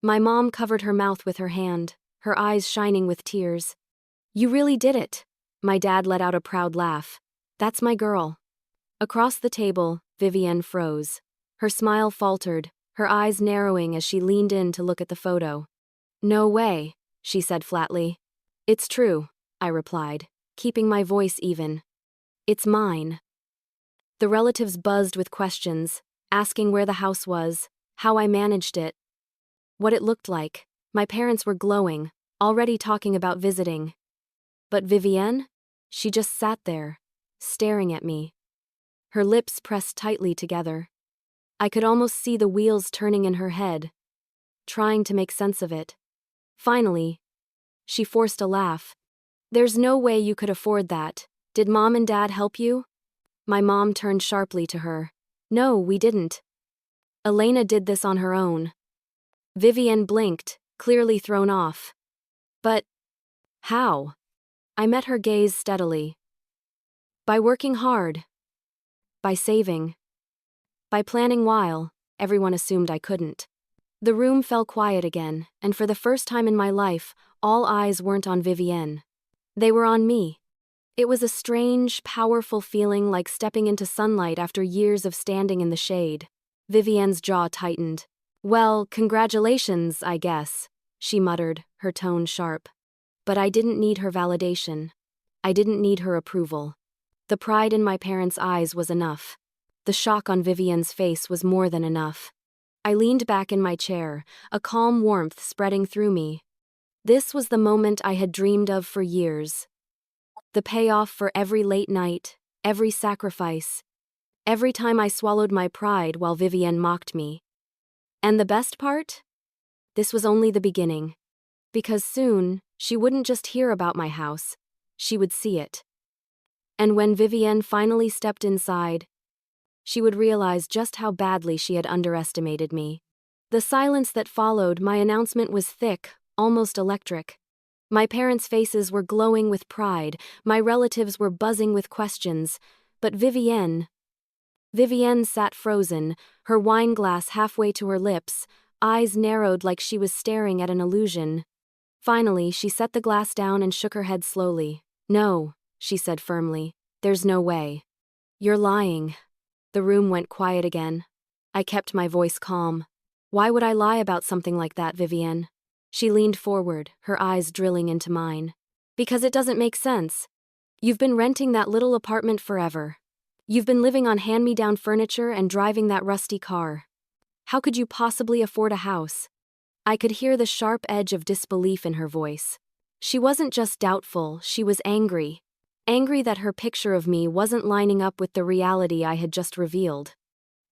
My mom covered her mouth with her hand, her eyes shining with tears. "You really did it." My dad let out a proud laugh. "That's my girl." Across the table, Vivienne froze. Her smile faltered, her eyes narrowing as she leaned in to look at the photo. "No way," she said flatly. "It's true," I replied, keeping my voice even. "It's mine." The relatives buzzed with questions, asking where the house was, how I managed it, what it looked like. My parents were glowing, already talking about visiting. But Vivienne? She just sat there, staring at me. Her lips pressed tightly together. I could almost see the wheels turning in her head, trying to make sense of it. Finally, she forced a laugh. "There's no way you could afford that. Did Mom and Dad help you?" My mom turned sharply to her. "No, we didn't. Elena did this on her own." Vivienne blinked, clearly thrown off. "But how?" I met her gaze steadily. "By working hard. By saving. By planning while everyone assumed I couldn't." The room fell quiet again, and for the first time in my life, all eyes weren't on Vivienne. They were on me. It was a strange, powerful feeling, like stepping into sunlight after years of standing in the shade. Vivienne's jaw tightened. "Well, congratulations, I guess," she muttered, her tone sharp. But I didn't need her validation. I didn't need her approval. The pride in my parents' eyes was enough. The shock on Vivienne's face was more than enough. I leaned back in my chair, a calm warmth spreading through me. This was the moment I had dreamed of for years. The payoff for every late night, every sacrifice, every time I swallowed my pride while Vivienne mocked me. And the best part? This was only the beginning. Because soon, she wouldn't just hear about my house, she would see it. And when Vivienne finally stepped inside, she would realize just how badly she had underestimated me. The silence that followed my announcement was thick, almost electric. My parents' faces were glowing with pride, my relatives were buzzing with questions, but Vivienne sat frozen, her wine glass halfway to her lips, eyes narrowed like she was staring at an illusion. Finally, she set the glass down and shook her head slowly. "No," she said firmly. "There's no way. You're lying." The room went quiet again. I kept my voice calm. "Why would I lie about something like that, Vivienne?" She leaned forward, her eyes drilling into mine. "Because it doesn't make sense. You've been renting that little apartment forever. You've been living on hand-me-down furniture and driving that rusty car. How could you possibly afford a house?" I could hear the sharp edge of disbelief in her voice. She wasn't just doubtful, she was angry. Angry that her picture of me wasn't lining up with the reality I had just revealed.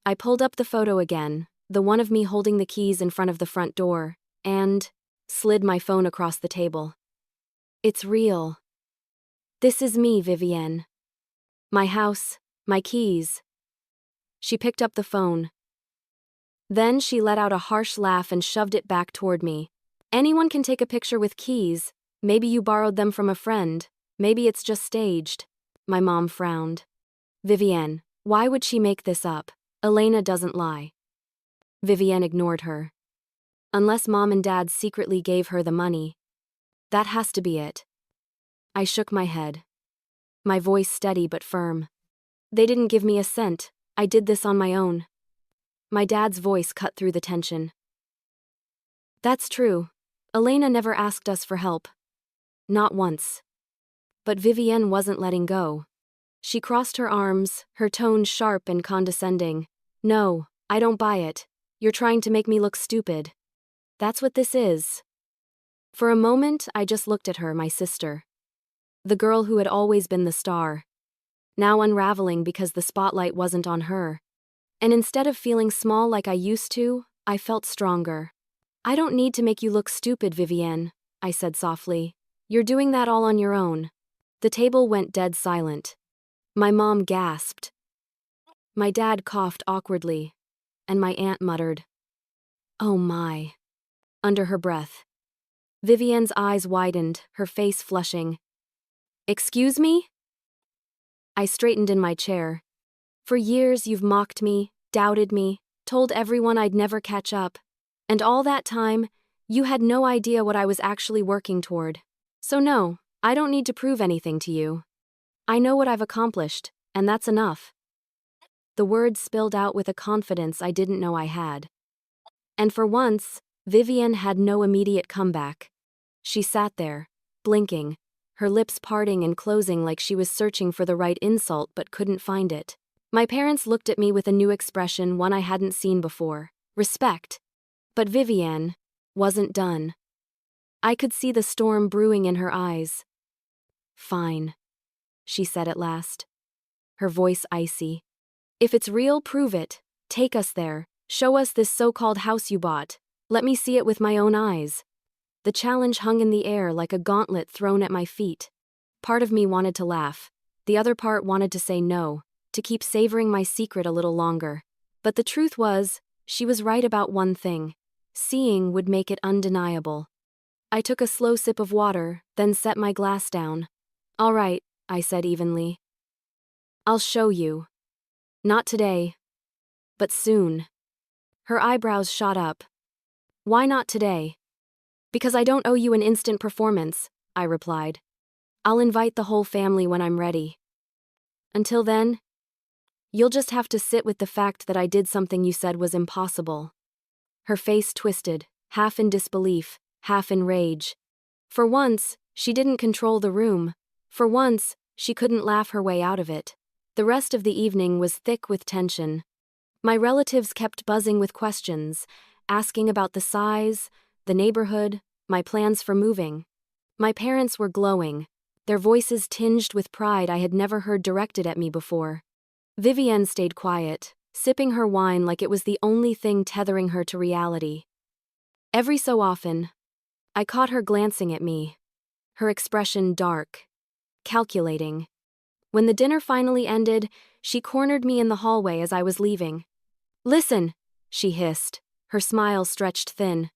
I pulled up the photo again, the one of me holding the keys in front of the front door, and slid my phone across the table. "It's real. This is me, Vivienne. My house, my keys." She picked up the phone. Then she let out a harsh laugh and shoved it back toward me. "Anyone can take a picture with keys. Maybe you borrowed them from a friend. Maybe it's just staged." My mom frowned. "Vivienne, why would she make this up? Elena doesn't lie." Vivienne ignored her. "Unless mom and dad secretly gave her the money. That has to be it." I shook my head. My voice steady but firm. "They didn't give me a cent. I did this on my own." My dad's voice cut through the tension. "That's true. Elena never asked us for help. Not once." But Vivienne wasn't letting go. She crossed her arms, her tone sharp and condescending. "No, I don't buy it. You're trying to make me look stupid. That's what this is." For a moment, I just looked at her, my sister. The girl who had always been the star. Now unraveling because the spotlight wasn't on her. And instead of feeling small like I used to, I felt stronger. "I don't need to make you look stupid, Vivienne," I said softly. "You're doing that all on your own." The table went dead silent. My mom gasped. My dad coughed awkwardly. And my aunt muttered, "Oh my," under her breath. Vivienne's eyes widened, her face flushing. "Excuse me?" I straightened in my chair. "For years you've mocked me, doubted me, told everyone I'd never catch up. And all that time, you had no idea what I was actually working toward. So no, I don't need to prove anything to you. I know what I've accomplished, and that's enough." The words spilled out with a confidence I didn't know I had. And for once, Vivienne had no immediate comeback. She sat there, blinking, her lips parting and closing like she was searching for the right insult but couldn't find it. My parents looked at me with a new expression, one I hadn't seen before: respect. But Vivienne wasn't done. I could see the storm brewing in her eyes. "Fine," she said at last, her voice icy. "If it's real, prove it. Take us there. Show us this so-called house you bought. Let me see it with my own eyes." The challenge hung in the air like a gauntlet thrown at my feet. Part of me wanted to laugh. The other part wanted to say no, to keep savoring my secret a little longer. But the truth was, she was right about one thing. Seeing would make it undeniable. I took a slow sip of water, then set my glass down. "All right," I said evenly. "I'll show you. Not today. But soon." Her eyebrows shot up. "Why not today?" "Because I don't owe you an instant performance," I replied. "I'll invite the whole family when I'm ready. Until then, you'll just have to sit with the fact that I did something you said was impossible." Her face twisted, half in disbelief, half in rage. For once, she didn't control the room. For once, she couldn't laugh her way out of it. The rest of the evening was thick with tension. My relatives kept buzzing with questions, asking about the size, the neighborhood, my plans for moving. My parents were glowing. their voices tinged with pride I had never heard directed at me before. Vivienne stayed quiet, sipping her wine like it was the only thing tethering her to reality. Every so often, I caught her glancing at me, her expression dark, calculating. When the dinner finally ended, she cornered me in the hallway as I was leaving. "Listen," she hissed, her smile stretched thin.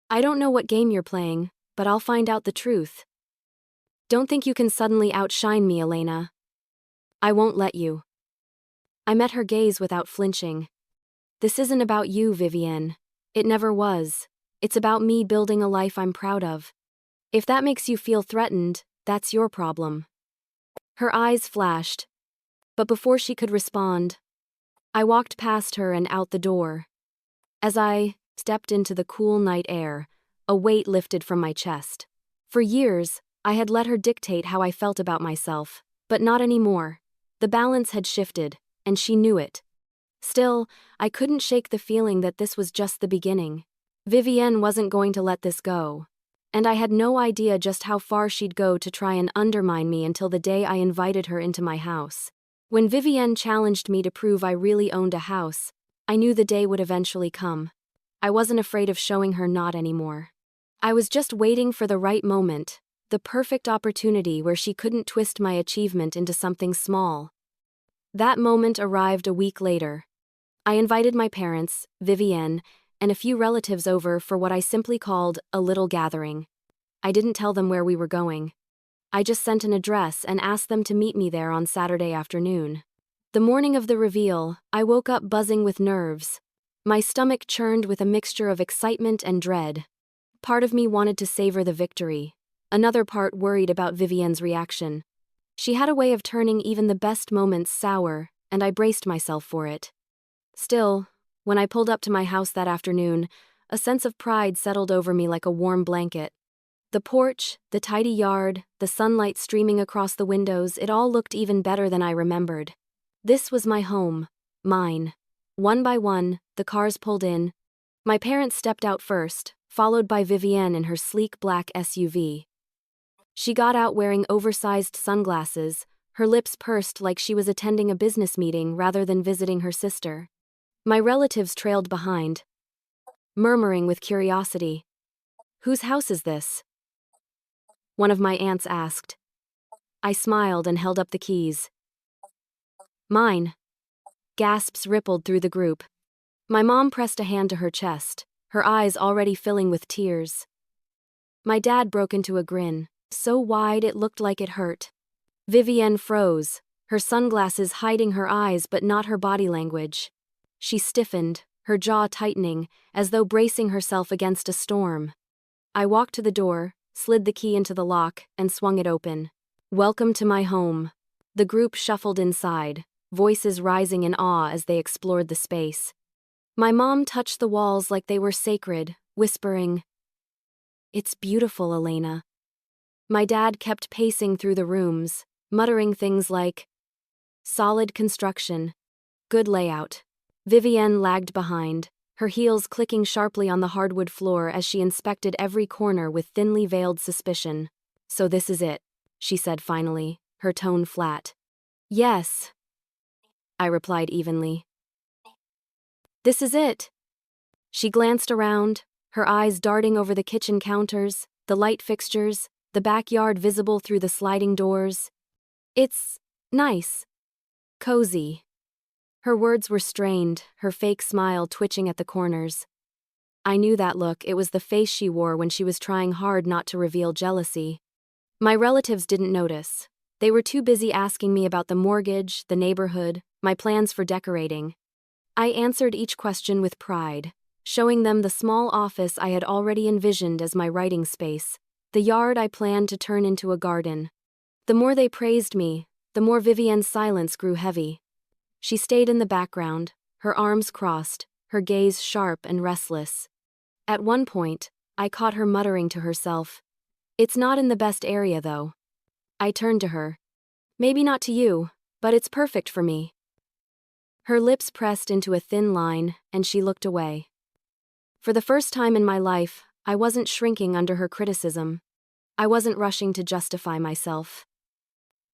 "I don't know what game you're playing, but I'll find out the truth. Don't think you can suddenly outshine me, Elena. I won't let you." I met her gaze without flinching. "This isn't about you, Vivienne. It never was. It's about me building a life I'm proud of. If that makes you feel threatened, that's your problem." Her eyes flashed, but before she could respond, I walked past her and out the door. As I stepped into the cool night air, a weight lifted from my chest. For years, I had let her dictate how I felt about myself, but not anymore. The balance had shifted, and she knew it. Still, I couldn't shake the feeling that this was just the beginning. Vivienne wasn't going to let this go. And I had no idea just how far she'd go to try and undermine me until the day I invited her into my house. When Vivienne challenged me to prove I really owned a house, I knew the day would eventually come. I wasn't afraid of showing her not anymore. I was just waiting for the right moment, the perfect opportunity where she couldn't twist my achievement into something small. That moment arrived a week later. I invited my parents, Vivienne, and a few relatives over for what I simply called a little gathering. I didn't tell them where we were going. I just sent an address and asked them to meet me there on Saturday afternoon. The morning of the reveal, I woke up buzzing with nerves. My stomach churned with a mixture of excitement and dread. Part of me wanted to savor the victory. Another part worried about Vivienne's reaction. She had a way of turning even the best moments sour, and I braced myself for it. Still, when I pulled up to my house that afternoon, a sense of pride settled over me like a warm blanket. The porch, the tidy yard, the sunlight streaming across the windows, it all looked even better than I remembered. This was my home, mine. One by one, the cars pulled in. My parents stepped out first, followed by Vivienne in her sleek black SUV. She got out wearing oversized sunglasses, her lips pursed like she was attending a business meeting rather than visiting her sister. My relatives trailed behind, murmuring with curiosity. "Whose house is this?" one of my aunts asked. I smiled and held up the keys. "Mine." Gasps rippled through the group. My mom pressed a hand to her chest, her eyes already filling with tears. My dad broke into a grin, so wide it looked like it hurt. Vivienne froze, her sunglasses hiding her eyes but not her body language. She stiffened, her jaw tightening, as though bracing herself against a storm. I walked to the door, slid the key into the lock, and swung it open. "Welcome to my home." The group shuffled inside, voices rising in awe as they explored the space. My mom touched the walls like they were sacred, whispering, "It's beautiful, Elena." My dad kept pacing through the rooms, muttering things like, "Solid construction. Good layout." Vivienne lagged behind, her heels clicking sharply on the hardwood floor as she inspected every corner with thinly veiled suspicion. "So this is it," she said finally, her tone flat. "Yes," I replied evenly. "This is it." She glanced around, her eyes darting over the kitchen counters, the light fixtures, the backyard visible through the sliding doors. "It's nice. Cozy." Her words were strained, her fake smile twitching at the corners. I knew that look, it was the face she wore when she was trying hard not to reveal jealousy. My relatives didn't notice. They were too busy asking me about the mortgage, the neighborhood, my plans for decorating. I answered each question with pride, showing them the small office I had already envisioned as my writing space, the yard I planned to turn into a garden. The more they praised me, the more Vivienne's silence grew heavy. She stayed in the background, her arms crossed, her gaze sharp and restless. At one point, I caught her muttering to herself, "It's not in the best area, though." I turned to her. "Maybe not to you, but it's perfect for me." Her lips pressed into a thin line, and she looked away. For the first time in my life, I wasn't shrinking under her criticism. I wasn't rushing to justify myself.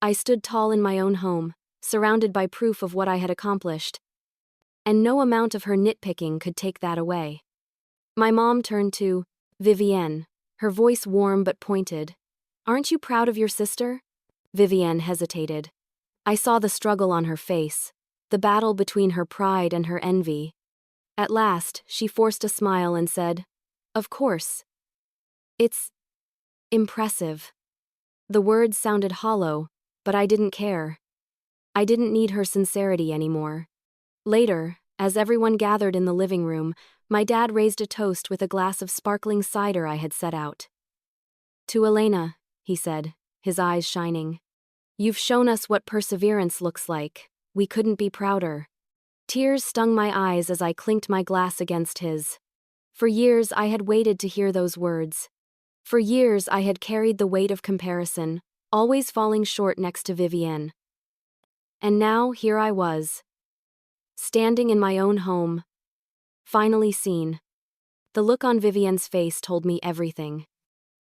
I stood tall in my own home, surrounded by proof of what I had accomplished. And no amount of her nitpicking could take that away. My mom turned to Vivienne, her voice warm but pointed. "Aren't you proud of your sister?" Vivienne hesitated. I saw the struggle on her face, the battle between her pride and her envy. At last, she forced a smile and said, "Of course. It's impressive." The words sounded hollow, but I didn't care. I didn't need her sincerity anymore. Later, as everyone gathered in the living room, my dad raised a toast with a glass of sparkling cider I had set out. "To Elena," he said, his eyes shining. "You've shown us what perseverance looks like. We couldn't be prouder." Tears stung my eyes as I clinked my glass against his. For years I had waited to hear those words. For years I had carried the weight of comparison, always falling short next to Vivienne. And now here I was, standing in my own home, finally seen. The look on Vivienne's face told me everything.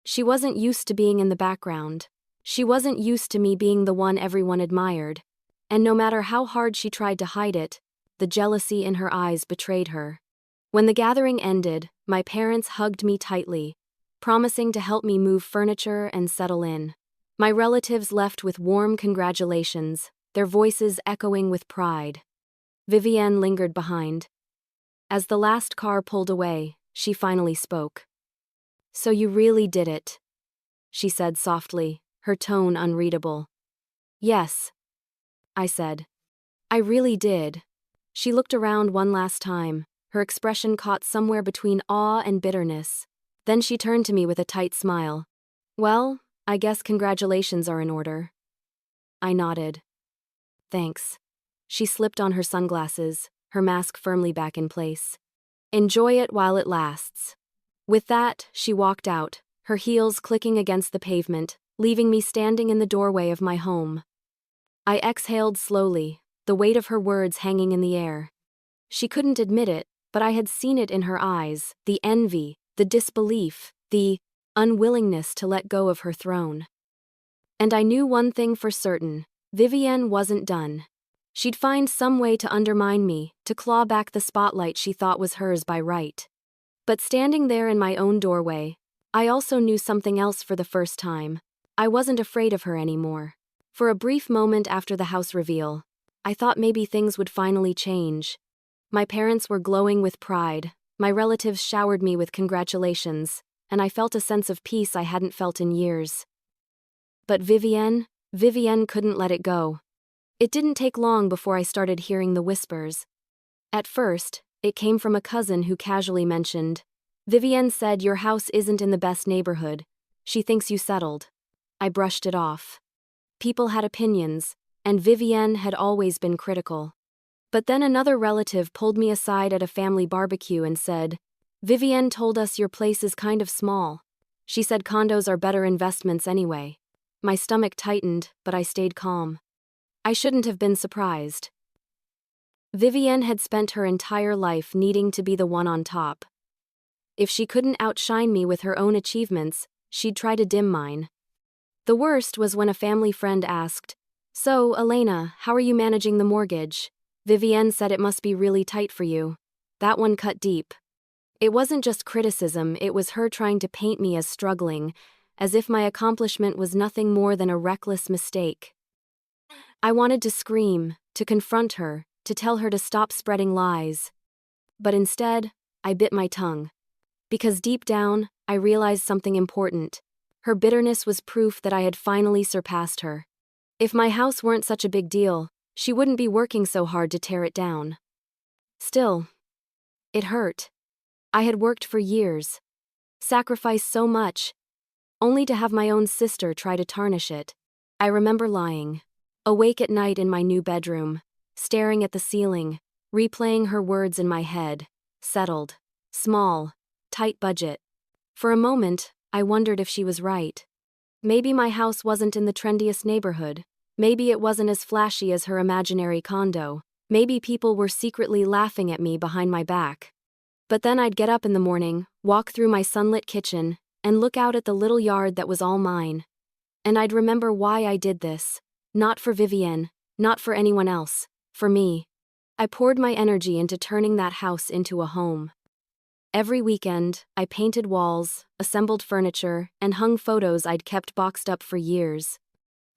She wasn't used to being in the background. She wasn't used to me being the one everyone admired. And no matter how hard she tried to hide it, the jealousy in her eyes betrayed her. When the gathering ended, my parents hugged me tightly, promising to help me move furniture and settle in. My relatives left with warm congratulations, their voices echoing with pride. Vivienne lingered behind. As the last car pulled away, she finally spoke. "So you really did it," she said softly, her tone unreadable. "Yes," I said. "I really did." She looked around one last time, her expression caught somewhere between awe and bitterness. Then she turned to me with a tight smile. "Well, I guess congratulations are in order." I nodded. "Thanks." She slipped on her sunglasses, her mask firmly back in place. "Enjoy it while it lasts." With that, she walked out, her heels clicking against the pavement, leaving me standing in the doorway of my home. I exhaled slowly, the weight of her words hanging in the air. She couldn't admit it, but I had seen it in her eyes, the envy, the disbelief, the unwillingness to let go of her throne. And I knew one thing for certain: Vivienne wasn't done. She'd find some way to undermine me, to claw back the spotlight she thought was hers by right. But standing there in my own doorway, I also knew something else for the first time. I wasn't afraid of her anymore. For a brief moment after the house reveal, I thought maybe things would finally change. My parents were glowing with pride, my relatives showered me with congratulations, and I felt a sense of peace I hadn't felt in years. But Vivienne couldn't let it go. It didn't take long before I started hearing the whispers. At first, it came from a cousin who casually mentioned, "Vivienne said your house isn't in the best neighborhood. She thinks you settled." I brushed it off. People had opinions, and Vivienne had always been critical. But then another relative pulled me aside at a family barbecue and said, "Vivienne told us your place is kind of small. She said condos are better investments anyway." My stomach tightened, but I stayed calm. I shouldn't have been surprised. Vivienne had spent her entire life needing to be the one on top. If she couldn't outshine me with her own achievements, she'd try to dim mine. The worst was when a family friend asked, "So, Elena, how are you managing the mortgage? Vivienne said it must be really tight for you." That one cut deep. It wasn't just criticism, it was her trying to paint me as struggling, as if my accomplishment was nothing more than a reckless mistake. I wanted to scream, to confront her, to tell her to stop spreading lies. But instead, I bit my tongue. Because deep down, I realized something important. Her bitterness was proof that I had finally surpassed her. If my house weren't such a big deal, she wouldn't be working so hard to tear it down. Still, it hurt. I had worked for years, sacrificed so much, only to have my own sister try to tarnish it. I remember lying, awake at night in my new bedroom, staring at the ceiling, replaying her words in my head. Settled, small, tight budget. For a moment, I wondered if she was right. Maybe my house wasn't in the trendiest neighborhood. Maybe it wasn't as flashy as her imaginary condo. Maybe people were secretly laughing at me behind my back. But then I'd get up in the morning, walk through my sunlit kitchen, and look out at the little yard that was all mine. And I'd remember why I did this. Not for Vivienne, not for anyone else, for me. I poured my energy into turning that house into a home. Every weekend, I painted walls, assembled furniture, and hung photos I'd kept boxed up for years.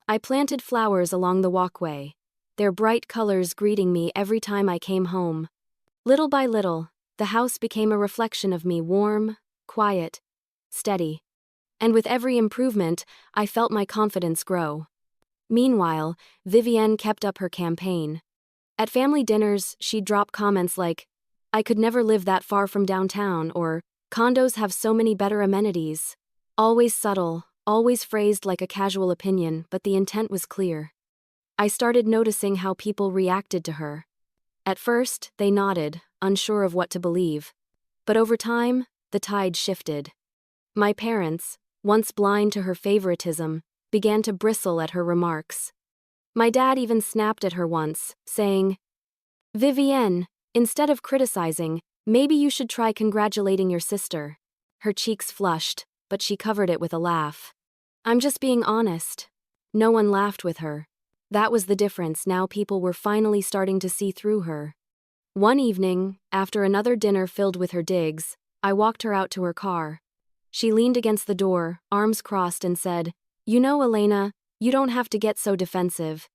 I planted flowers along the walkway, their bright colors greeting me every time I came home. Little by little, the house became a reflection of me, warm, quiet, steady. And with every improvement, I felt my confidence grow. Meanwhile, Vivienne kept up her campaign. At family dinners, she'd drop comments like, "I could never live that far from downtown," or "Condos have so many better amenities." Always subtle, always phrased like a casual opinion, but the intent was clear. I started noticing how people reacted to her. At first, they nodded, unsure of what to believe. But over time, the tide shifted. My parents, once blind to her favoritism, began to bristle at her remarks. My dad even snapped at her once, saying, "Vivienne, instead of criticizing, maybe you should try congratulating your sister." Her cheeks flushed, but she covered it with a laugh. "I'm just being honest." No one laughed with her. That was the difference. Now people were finally starting to see through her. One evening, after another dinner filled with her digs, I walked her out to her car. She leaned against the door, arms crossed, and said, "You know, Elena, you don't have to get so defensive.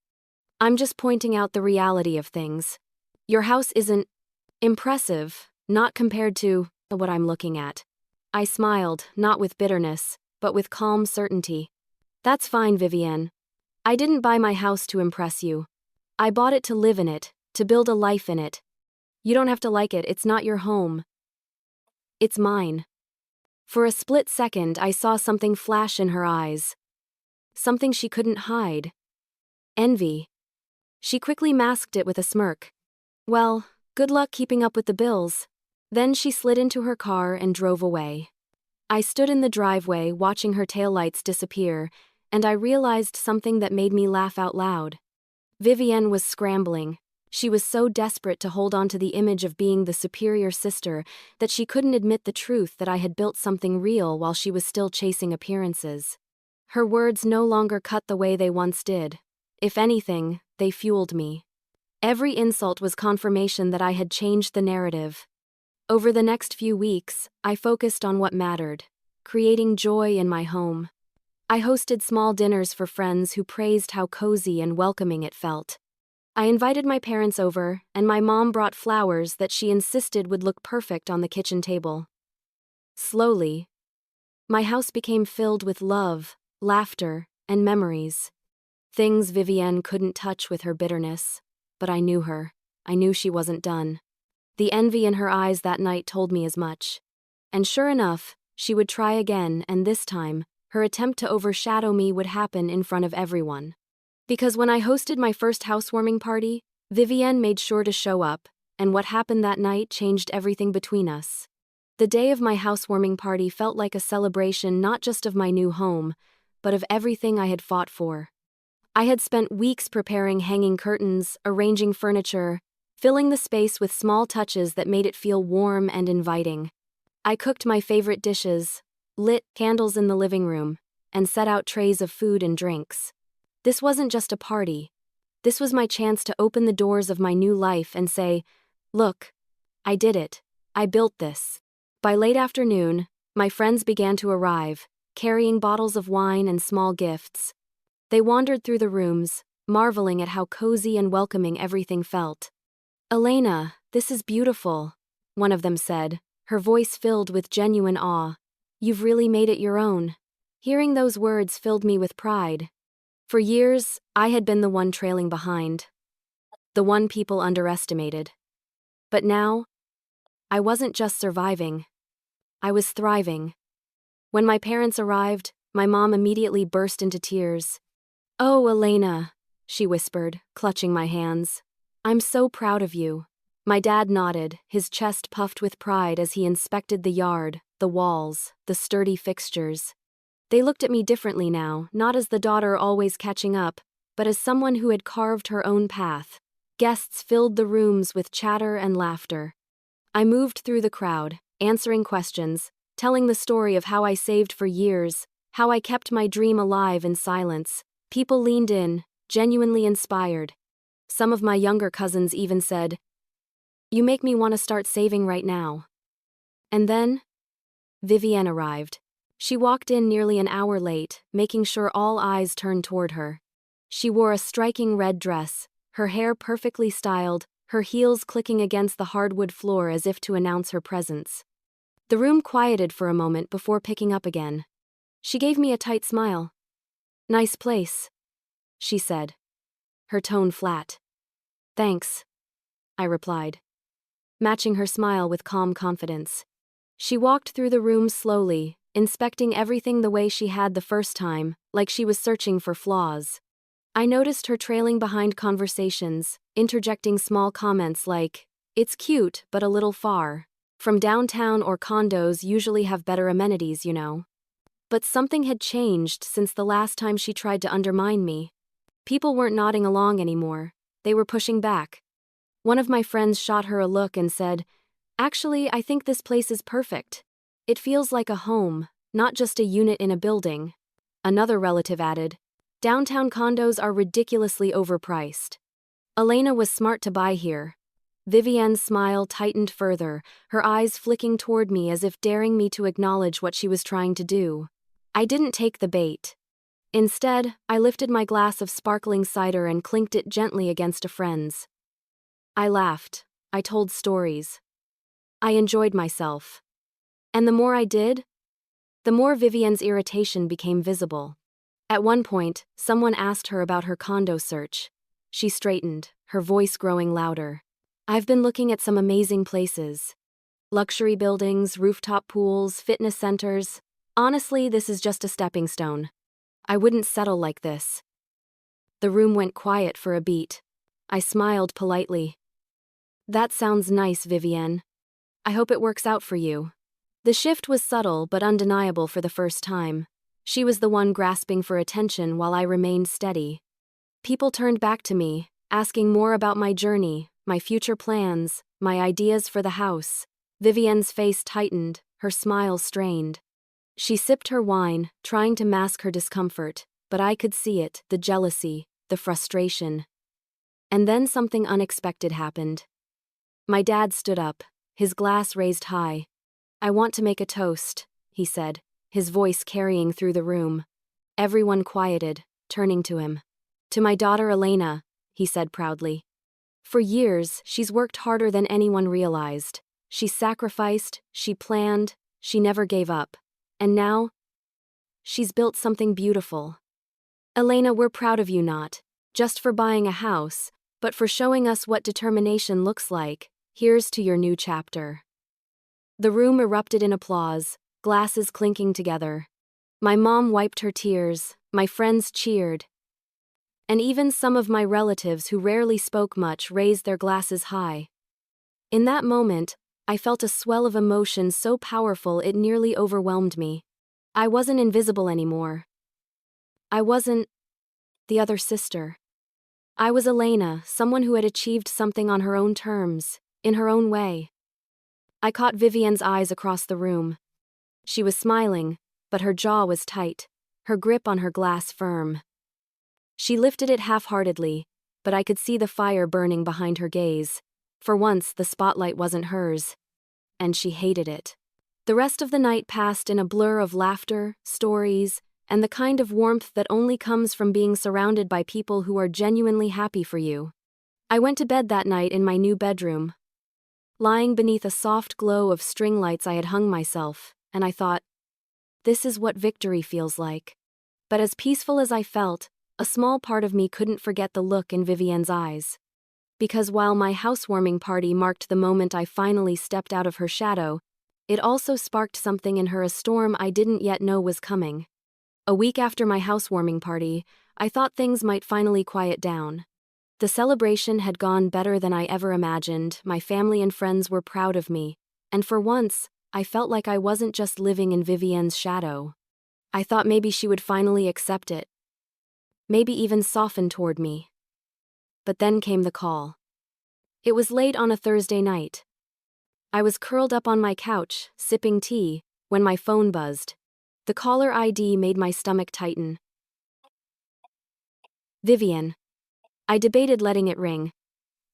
I'm just pointing out the reality of things. Your house isn't impressive, not compared to what I'm looking at." I smiled, not with bitterness, but with calm certainty. "That's fine, Vivienne. I didn't buy my house to impress you. I bought it to live in it, to build a life in it. You don't have to like it, it's not your home. It's mine." For a split second, I saw something flash in her eyes. Something she couldn't hide. Envy. She quickly masked it with a smirk. "Well, good luck keeping up with the bills." Then she slid into her car and drove away. I stood in the driveway watching her taillights disappear, and I realized something that made me laugh out loud. Vivienne was scrambling. She was so desperate to hold on to the image of being the superior sister that she couldn't admit the truth that I had built something real while she was still chasing appearances. Her words no longer cut the way they once did. If anything, they fueled me. Every insult was confirmation that I had changed the narrative. Over the next few weeks, I focused on what mattered: creating joy in my home. I hosted small dinners for friends who praised how cozy and welcoming it felt. I invited my parents over, and my mom brought flowers that she insisted would look perfect on the kitchen table. Slowly, my house became filled with love, laughter, and memories. Things Vivienne couldn't touch with her bitterness. But I knew her. I knew she wasn't done. The envy in her eyes that night told me as much. And sure enough, she would try again, and this time, her attempt to overshadow me would happen in front of everyone. Because when I hosted my first housewarming party, Vivienne made sure to show up, and what happened that night changed everything between us. The day of my housewarming party felt like a celebration not just of my new home, but of everything I had fought for. I had spent weeks preparing hanging curtains, arranging furniture, filling the space with small touches that made it feel warm and inviting. I cooked my favorite dishes, lit candles in the living room, and set out trays of food and drinks. This wasn't just a party. This was my chance to open the doors of my new life and say, "Look, I did it. I built this." By late afternoon, my friends began to arrive, carrying bottles of wine and small gifts. They wandered through the rooms, marveling at how cozy and welcoming everything felt. "Elena, this is beautiful," one of them said, her voice filled with genuine awe. "You've really made it your own." Hearing those words filled me with pride. For years, I had been the one trailing behind, the one people underestimated. But now, I wasn't just surviving. I was thriving. When my parents arrived, my mom immediately burst into tears. "Oh, Elena," she whispered, clutching my hands. "I'm so proud of you." My dad nodded, his chest puffed with pride as he inspected the yard, the walls, the sturdy fixtures. They looked at me differently now, not as the daughter always catching up, but as someone who had carved her own path. Guests filled the rooms with chatter and laughter. I moved through the crowd, answering questions, telling the story of how I saved for years, how I kept my dream alive in silence. People leaned in, genuinely inspired. Some of my younger cousins even said, "You make me want to start saving right now." And then, Vivienne arrived. She walked in nearly an hour late, making sure all eyes turned toward her. She wore a striking red dress, her hair perfectly styled, her heels clicking against the hardwood floor as if to announce her presence. The room quieted for a moment before picking up again. She gave me a tight smile. "Nice place," she said, her tone flat. "Thanks," I replied, matching her smile with calm confidence. She walked through the room slowly, inspecting everything the way she had the first time, like she was searching for flaws. I noticed her trailing behind conversations, interjecting small comments like, "It's cute, but a little far. From downtown or condos usually have better amenities, you know." But something had changed since the last time she tried to undermine me. People weren't nodding along anymore, they were pushing back. One of my friends shot her a look and said, "Actually, I think this place is perfect. It feels like a home, not just a unit in a building." Another relative added, "Downtown condos are ridiculously overpriced. Elena was smart to buy here." Vivienne's smile tightened further, her eyes flicking toward me as if daring me to acknowledge what she was trying to do. I didn't take the bait. Instead, I lifted my glass of sparkling cider and clinked it gently against a friend's. I laughed. I told stories. I enjoyed myself. And the more I did, the more Vivienne's irritation became visible. At one point, someone asked her about her condo search. She straightened, her voice growing louder. "I've been looking at some amazing places. Luxury buildings, rooftop pools, fitness centers. Honestly, this is just a stepping stone. I wouldn't settle like this." The room went quiet for a beat. I smiled politely. "That sounds nice, Vivienne. I hope it works out for you." The shift was subtle but undeniable for the first time. She was the one grasping for attention while I remained steady. People turned back to me, asking more about my journey, my future plans, my ideas for the house. Vivienne's face tightened, her smile strained. She sipped her wine, trying to mask her discomfort, but I could see it, the jealousy, the frustration. And then something unexpected happened. My dad stood up, his glass raised high. "I want to make a toast," he said, his voice carrying through the room. Everyone quieted, turning to him. "To my daughter Elena," he said proudly. "For years, she's worked harder than anyone realized. She sacrificed, she planned, she never gave up. And now, she's built something beautiful. Elena, we're proud of you not just for buying a house, but for showing us what determination looks like. Here's to your new chapter." The room erupted in applause, glasses clinking together. My mom wiped her tears, my friends cheered. And even some of my relatives who rarely spoke much raised their glasses high. In that moment, I felt a swell of emotion so powerful it nearly overwhelmed me. I wasn't invisible anymore. I wasn't the other sister. I was Elena, someone who had achieved something on her own terms, in her own way. I caught Vivienne's eyes across the room. She was smiling, but her jaw was tight, her grip on her glass firm. She lifted it half-heartedly, but I could see the fire burning behind her gaze. For once, the spotlight wasn't hers. And she hated it. The rest of the night passed in a blur of laughter, stories, and the kind of warmth that only comes from being surrounded by people who are genuinely happy for you. I went to bed that night in my new bedroom, lying beneath a soft glow of string lights I had hung myself, and I thought, this is what victory feels like. But as peaceful as I felt, a small part of me couldn't forget the look in Vivienne's eyes. Because while my housewarming party marked the moment I finally stepped out of her shadow, it also sparked something in her, a storm I didn't yet know was coming. A week after my housewarming party, I thought things might finally quiet down. The celebration had gone better than I ever imagined, my family and friends were proud of me, and for once, I felt like I wasn't just living in Vivienne's shadow. I thought maybe she would finally accept it. Maybe even soften toward me. But then came the call. It was late on a Thursday night. I was curled up on my couch, sipping tea, when my phone buzzed. The caller ID made my stomach tighten. "Vivienne, I debated letting it ring,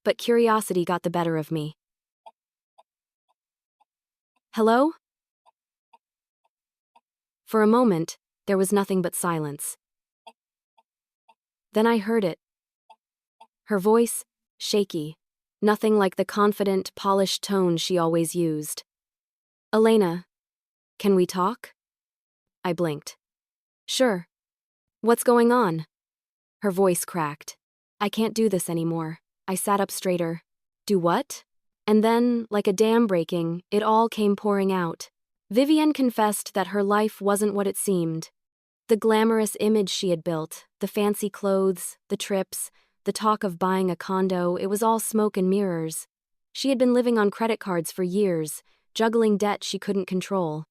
but curiosity got the better of me. Hello? For a moment, there was nothing but silence. Then I heard it. Her voice, shaky, nothing like the confident, polished tone she always used. Elena, can we talk? I blinked. Sure. What's going on? Her voice cracked. I can't do this anymore. I sat up straighter. Do what? And then, like a dam breaking, it all came pouring out. Vivienne confessed that her life wasn't what it seemed. The glamorous image she had built, the fancy clothes, the trips, the talk of buying a condo, it was all smoke and mirrors. She had been living on credit cards for years, juggling debt she couldn't control.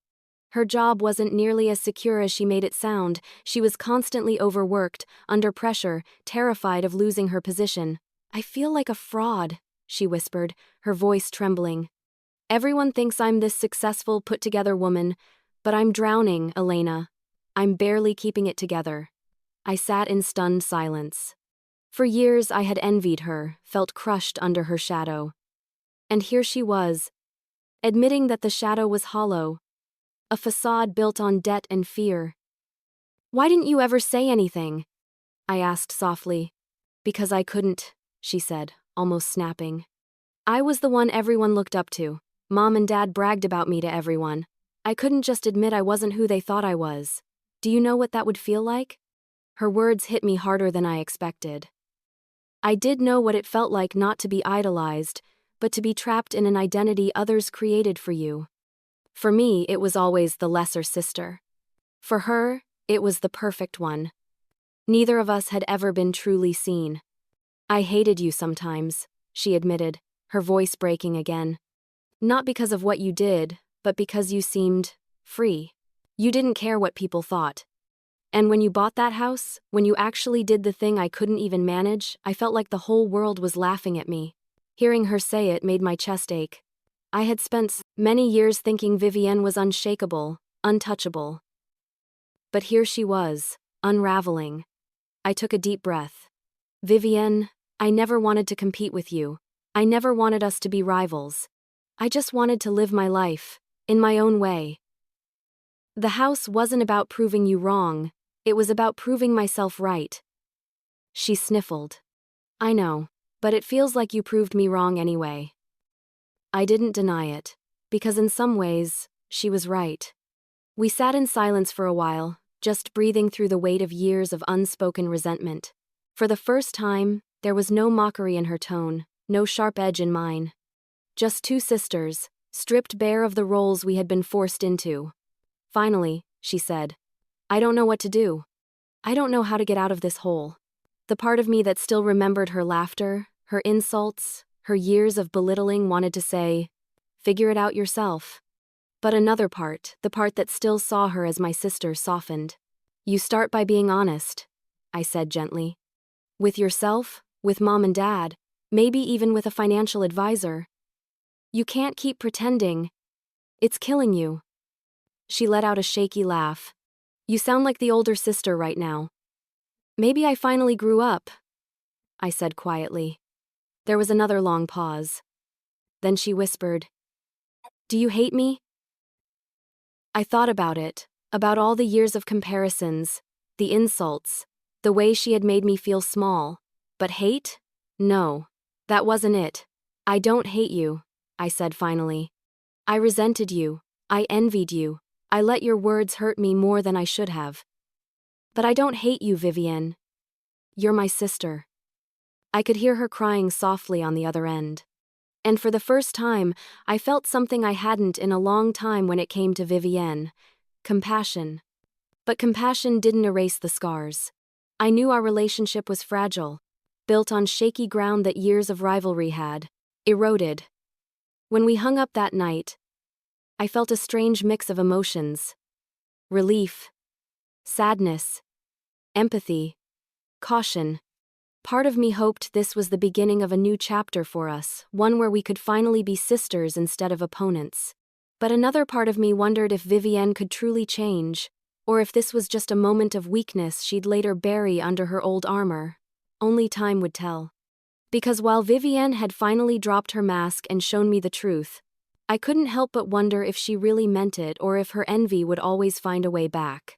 Her job wasn't nearly as secure as she made it sound. She was constantly overworked, under pressure, terrified of losing her position. I feel like a fraud, she whispered, her voice trembling. Everyone thinks I'm this successful, put-together woman, but I'm drowning, Elena. I'm barely keeping it together. I sat in stunned silence. For years I had envied her, felt crushed under her shadow. And here she was, admitting that the shadow was hollow, a facade built on debt and fear. Why didn't you ever say anything? I asked softly. Because I couldn't, she said, almost snapping. I was the one everyone looked up to. Mom and Dad bragged about me to everyone. I couldn't just admit I wasn't who they thought I was. Do you know what that would feel like? Her words hit me harder than I expected. I did know what it felt like not to be idolized, but to be trapped in an identity others created for you. For me, it was always the lesser sister. For her, it was the perfect one. Neither of us had ever been truly seen. I hated you sometimes, she admitted, her voice breaking again. Not because of what you did, but because you seemed free. You didn't care what people thought. And when you bought that house, when you actually did the thing I couldn't even manage, I felt like the whole world was laughing at me. Hearing her say it made my chest ache. I had spent many years thinking Vivienne was unshakable, untouchable. But here she was, unraveling. I took a deep breath. Vivienne, I never wanted to compete with you. I never wanted us to be rivals. I just wanted to live my life, in my own way. The house wasn't about proving you wrong, it was about proving myself right. She sniffled. I know, but it feels like you proved me wrong anyway. I didn't deny it, because in some ways, she was right. We sat in silence for a while, just breathing through the weight of years of unspoken resentment. For the first time, there was no mockery in her tone, no sharp edge in mine. Just two sisters, stripped bare of the roles we had been forced into. Finally, she said, I don't know what to do. I don't know how to get out of this hole. The part of me that still remembered her laughter, her insults, her years of belittling wanted to say, figure it out yourself. But another part, the part that still saw her as my sister, softened. You start by being honest, I said gently. With yourself, with Mom and Dad, maybe even with a financial advisor. You can't keep pretending. It's killing you. She let out a shaky laugh. You sound like the older sister right now. Maybe I finally grew up, I said quietly. There was another long pause. Then she whispered, Do you hate me? I thought about it, about all the years of comparisons, the insults, the way she had made me feel small. But hate? No, that wasn't it. I don't hate you, I said finally. I resented you. I envied you. I let your words hurt me more than I should have. But I don't hate you, Vivienne. You're my sister. I could hear her crying softly on the other end. And for the first time, I felt something I hadn't in a long time when it came to Vivienne. Compassion. But compassion didn't erase the scars. I knew our relationship was fragile, built on shaky ground that years of rivalry had eroded. When we hung up that night, I felt a strange mix of emotions. Relief, sadness, empathy, caution. Part of me hoped this was the beginning of a new chapter for us, one where we could finally be sisters instead of opponents. But another part of me wondered if Vivienne could truly change, or if this was just a moment of weakness she'd later bury under her old armor. only time would tell. Because while Vivienne had finally dropped her mask and shown me the truth, I couldn't help but wonder if she really meant it or if her envy would always find a way back.